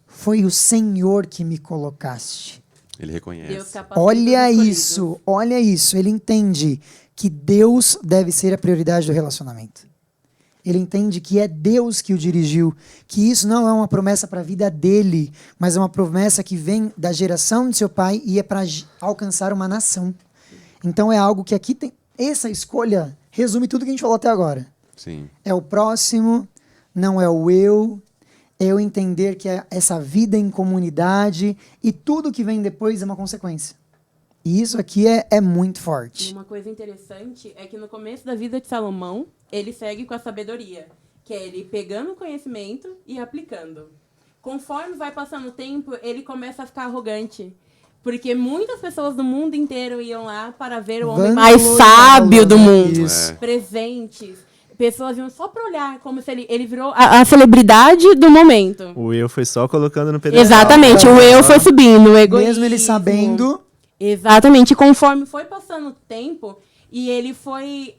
foi o Senhor que me colocaste. Ele reconhece. Deus capacita Olha os escolhidos. isso, olha isso. Ele entende que Deus deve ser a prioridade do relacionamento. Ele entende que é Deus que o dirigiu, que isso não é uma promessa para a vida dele, mas é uma promessa que vem da geração de seu pai e é para alcançar uma nação. Então é algo que aqui tem. Essa escolha resume tudo que a gente falou até agora. Sim. É o próximo, não é o eu. É eu entender que é essa vida em comunidade e tudo que vem depois é uma consequência. E isso aqui é muito E forte. uma coisa interessante é que no começo da vida de Salomão, ele segue com a sabedoria, que é ele pegando o conhecimento e aplicando. Conforme vai passando o tempo, ele começa a ficar arrogante. Porque muitas pessoas do mundo inteiro iam lá para ver o homem mais sábio do mundo. Isso. Presentes. Pessoas iam só para olhar, como se ele virou a celebridade do momento. O eu foi só colocando no pedestal. Exatamente, o eu foi subindo, o egoísmo. Mesmo ele sabendo, Exatamente, e conforme foi passando o tempo e ele foi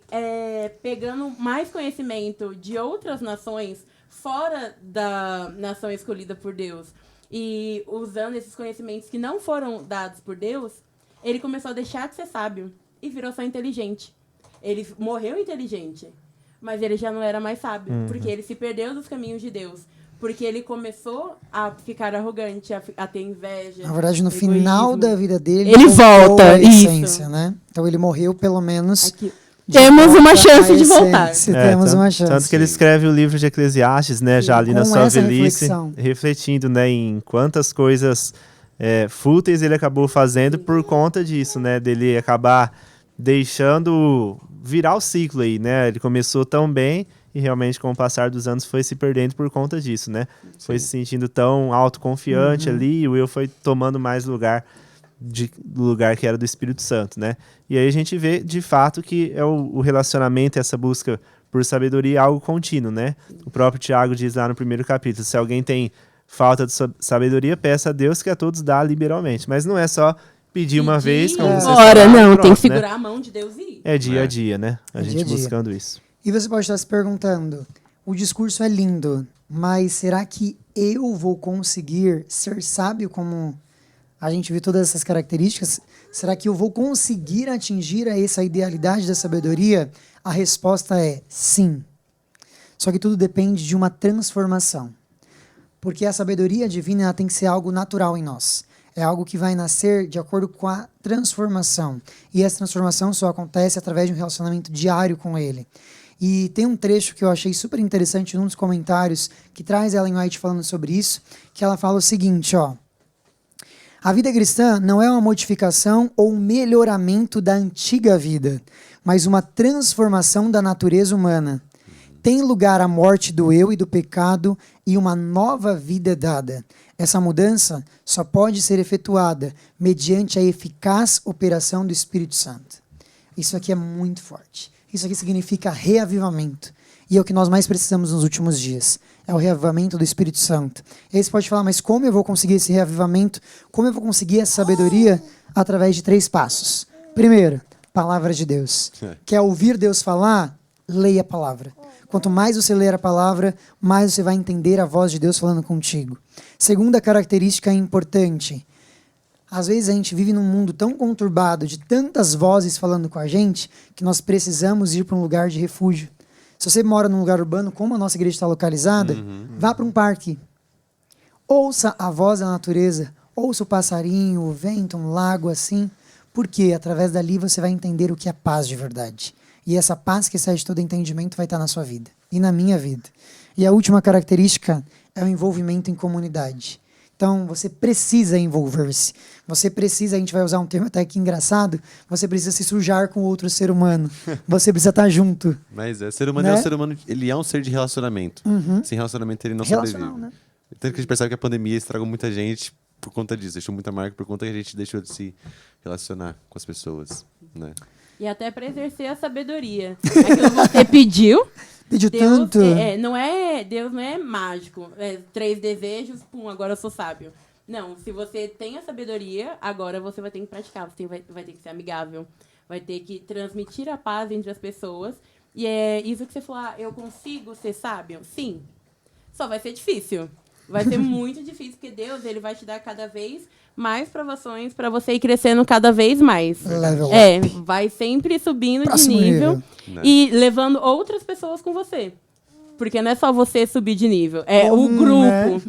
pegando mais conhecimento de outras nações fora da nação escolhida por Deus e usando esses conhecimentos que não foram dados por Deus, ele começou a deixar de ser sábio e virou só inteligente. Ele morreu inteligente, mas ele já não era mais sábio, porque ele se perdeu dos caminhos de Deus. Porque ele começou a ficar arrogante, a ter inveja. na verdade, no egoísmo. final da vida dele, Ele voltou volta, à isso. essência, né? Então ele morreu pelo menos. Aqui. de Temos volta uma à chance de voltar. essência. Temos tanto, uma chance. Tanto que ele escreve o livro de Eclesiastes, né, já ali na Com sua essa velhice, reflexão. refletindo, né, em quantas coisas fúteis ele acabou fazendo por conta disso, né, dele acabar deixando virar o ciclo aí, né? Ele começou tão bem e realmente com o passar dos anos foi se perdendo por conta disso, né? Foi se sentindo tão autoconfiante ali e o Will foi tomando mais lugar do lugar que era do Espírito Santo, né? E aí a gente vê de fato que é o relacionamento, essa busca por sabedoria é algo contínuo, né? O próprio Tiago diz lá no primeiro capítulo, se alguém tem falta de sabedoria, peça a Deus que a todos dá liberalmente. Mas não é só pedir uma vez, como você Ora, sabe, não, pronto, tem que né? segurar a mão de Deus e ir. É dia a dia, né? A É gente dia a dia. buscando isso. E você pode estar se perguntando, o discurso é lindo, mas será que eu vou conseguir ser sábio como a gente viu todas essas características? Será que eu vou conseguir atingir essa idealidade da sabedoria? A resposta é sim. Só que tudo depende de uma transformação. Porque a sabedoria divina ela tem que ser algo natural em nós. É algo que vai nascer de acordo com a transformação. E essa transformação só acontece através de um relacionamento diário com Ele. E tem um trecho que eu achei super interessante num dos comentários que traz Ellen White falando sobre isso, que ela fala o seguinte, ó. A vida cristã não é uma modificação ou um melhoramento da antiga vida, mas uma transformação da natureza humana. Tem lugar a morte do eu e do pecado e uma nova vida é dada. Essa mudança só pode ser efetuada mediante a eficaz operação do Espírito Santo. Isso aqui é muito forte. Isso aqui significa reavivamento. E é o que nós mais precisamos nos últimos dias. É o reavivamento do Espírito Santo. E aí você pode falar, mas como eu vou conseguir esse reavivamento? Como eu vou conseguir essa sabedoria? Através de 3 passos. Primeiro, palavra de Deus. Quer ouvir Deus falar? Leia a palavra. Quanto mais você ler a palavra, mais você vai entender a voz de Deus falando contigo. Segunda característica importante. Às vezes a gente vive num mundo tão conturbado, de tantas vozes falando com a gente, que nós precisamos ir para um lugar de refúgio. Se você mora num lugar urbano, como a nossa igreja está localizada, vá para um parque. Ouça a voz da natureza, ouça o passarinho, o vento, um lago assim, porque através dali você vai entender o que é paz de verdade. E essa paz que sai de todo entendimento vai estar na sua vida e na minha vida. E a última característica é o envolvimento em comunidade. Então, você precisa envolver-se. Você precisa, a gente vai usar um termo até aqui engraçado, você precisa se sujar com outro ser humano. Você precisa estar junto. Mas ser humano Né? é um ser humano, ele é um ser de relacionamento. Sem relacionamento ele não Relacional, sobrevive. né? Tanto que a gente percebe que a pandemia estragou muita gente por conta disso. Deixou muita marca por conta que a gente deixou de se relacionar com as pessoas, né? E até para exercer a sabedoria. Aquilo que você pediu. Pediu Deus, tanto. Deus não é mágico. 3 desejos, pum, agora eu sou sábio. Não, se você tem a sabedoria, agora você vai ter que praticar. Você vai ter que ser amigável. Vai ter que transmitir a paz entre as pessoas. E é isso que você falou, eu consigo ser sábio? Sim. Só vai ser difícil. Vai ser muito difícil, porque Deus ele vai te dar cada vez mais provações para você ir crescendo cada vez mais. Level Vai sempre subindo Próximo de nível nível. e levando outras pessoas com você. Porque não é só você subir de nível, é o grupo. Né?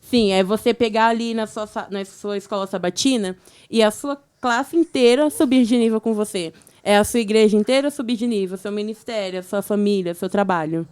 Sim, é você pegar ali na sua escola sabatina e a sua classe inteira subir de nível com você. É a sua igreja inteira subir de nível, seu ministério, a sua família, seu trabalho.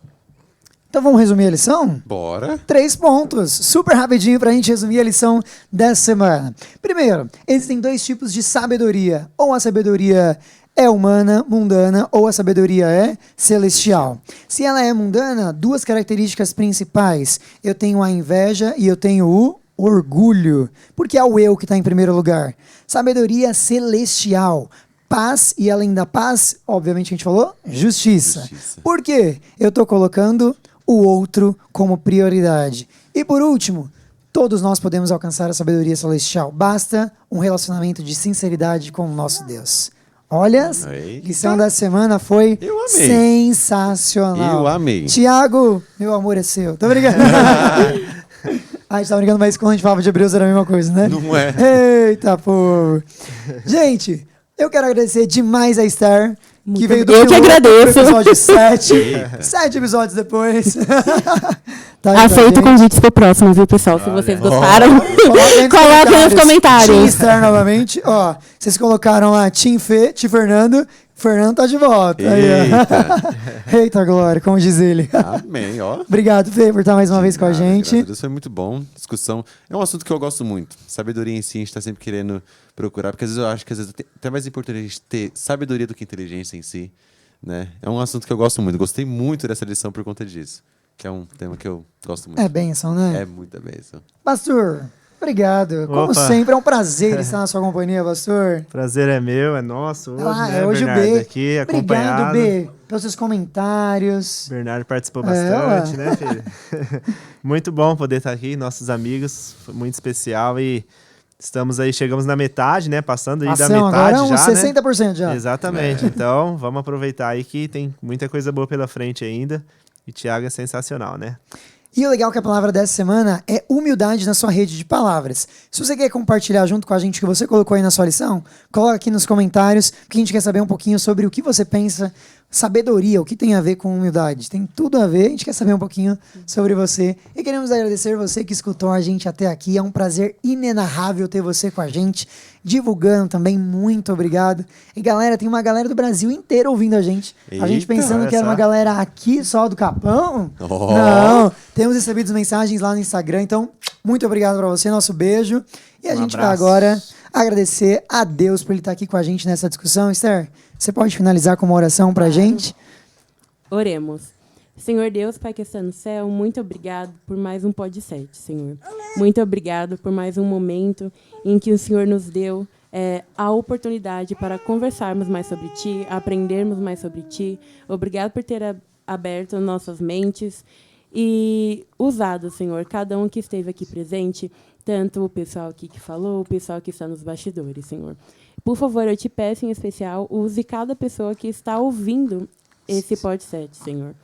Então vamos resumir a lição? Bora! 3 pontos, super rapidinho para a gente resumir a lição dessa semana. Primeiro, existem 2 tipos de sabedoria. Ou a sabedoria é humana, mundana, ou a sabedoria é celestial. Se ela é mundana, 2 características principais. Eu tenho a inveja e eu tenho o orgulho. Porque é o eu que está em primeiro lugar. Sabedoria celestial. Paz, e além da paz, obviamente a gente falou, justiça. Por quê? Eu estou colocando o outro como prioridade. E por último, todos nós podemos alcançar a sabedoria celestial. Basta um relacionamento de sinceridade com o nosso Deus. Olha, a lição da semana foi Eu amei. sensacional. Eu amei. Tiago, meu amor é seu. Tô brincando. A gente tá brincando, mas quando a gente falava de Hebreus era a mesma coisa, né? Não é? Eita, povo. Gente, eu quero agradecer demais a Star, que veio do Eu que piloto agradeço. pro episódio 7. 7 episódios depois. Tá aí pra Aceito gente. convites pro próximo, viu, pessoal? Se vocês gostaram, Coloquem coloquem nos Team comentários. Star novamente. Ó, vocês colocaram lá Team Fê, Team Fernando. Fernando tá de volta. Aí, ó. Eita, glória, como diz ele. Amém, ó. Obrigado, Fê, por estar mais uma vez com a Nada, gente. graças a Deus, foi muito bom. Discussão. É um assunto que eu gosto muito. Sabedoria em si, a gente tá sempre querendo procurar, porque às vezes eu acho que é até mais importante a gente ter sabedoria do que inteligência em si, né? É um assunto que eu gosto muito. Gostei muito dessa lição por conta disso, que é um tema que eu gosto muito. É bênção, né? É muita bênção. Pastor, obrigado. Como Opa. sempre, é um prazer estar na sua companhia, pastor. Prazer é meu, é nosso hoje, né, hoje Bernardo? o B. Aqui, Obrigado, acompanhado. B, pelos seus comentários. Bernardo participou É, bastante, ué. né, filho? Muito bom poder estar aqui, nossos amigos, foi muito especial e estamos aí, chegamos na metade, né, passando aí da Ação, metade agora é uns já, 60% já. né? Exatamente, então vamos aproveitar aí que tem muita coisa boa pela frente ainda e Thiago é sensacional, né? E o legal é que a palavra dessa semana é humildade na sua rede de palavras. Se você quer compartilhar junto com a gente o que você colocou aí na sua lição, coloca aqui nos comentários, porque a gente quer saber um pouquinho sobre o que você pensa, sabedoria, o que tem a ver com humildade. Tem tudo a ver, a gente quer saber um pouquinho sobre você. E queremos agradecer você que escutou a gente até aqui. É um prazer inenarrável ter você com a gente, divulgando também. Muito obrigado. E galera, tem uma galera do Brasil inteiro ouvindo a gente. A gente Eita, pensando olha que era só. uma galera aqui só do Capão. Oh. Não, temos recebido mensagens lá no Instagram, então muito obrigado pra você, nosso beijo. E a gente vai abraço. agora agradecer a Deus por ele estar aqui com a gente nessa discussão. Esther, você pode finalizar com uma oração pra gente? Oremos. Senhor Deus, Pai que está no céu, muito obrigado por mais um Pod 7, Senhor. Muito obrigado por mais um momento em que o Senhor nos deu a oportunidade para conversarmos mais sobre Ti, aprendermos mais sobre Ti. Obrigado por ter aberto nossas mentes e usado, Senhor, cada um que esteve aqui presente, tanto o pessoal aqui que falou, o pessoal que está nos bastidores, Senhor. Por favor, eu te peço em especial, use cada pessoa que está ouvindo esse Pod 7, Senhor.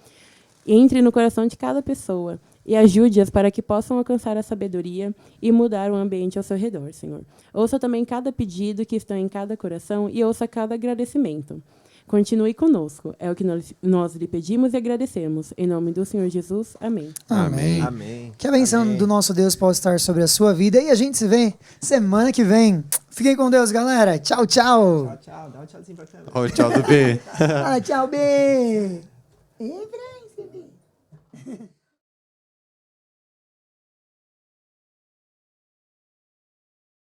Entre no coração de cada pessoa e ajude-as para que possam alcançar a sabedoria e mudar o ambiente ao seu redor, Senhor. Ouça também cada pedido que está em cada coração e ouça cada agradecimento. Continue conosco. É o que nós lhe pedimos e agradecemos. Em nome do Senhor Jesus. Amém. Amém. Amém. Que a bênção Amém. do nosso Deus possa estar sobre a sua vida. E a gente se vê semana que vem. Fiquem com Deus, galera. Tchau, tchau. Tchau, dá um tchauzinho pra câmera. Olha o tchau do B. Fala tchau, B. E, Francisco.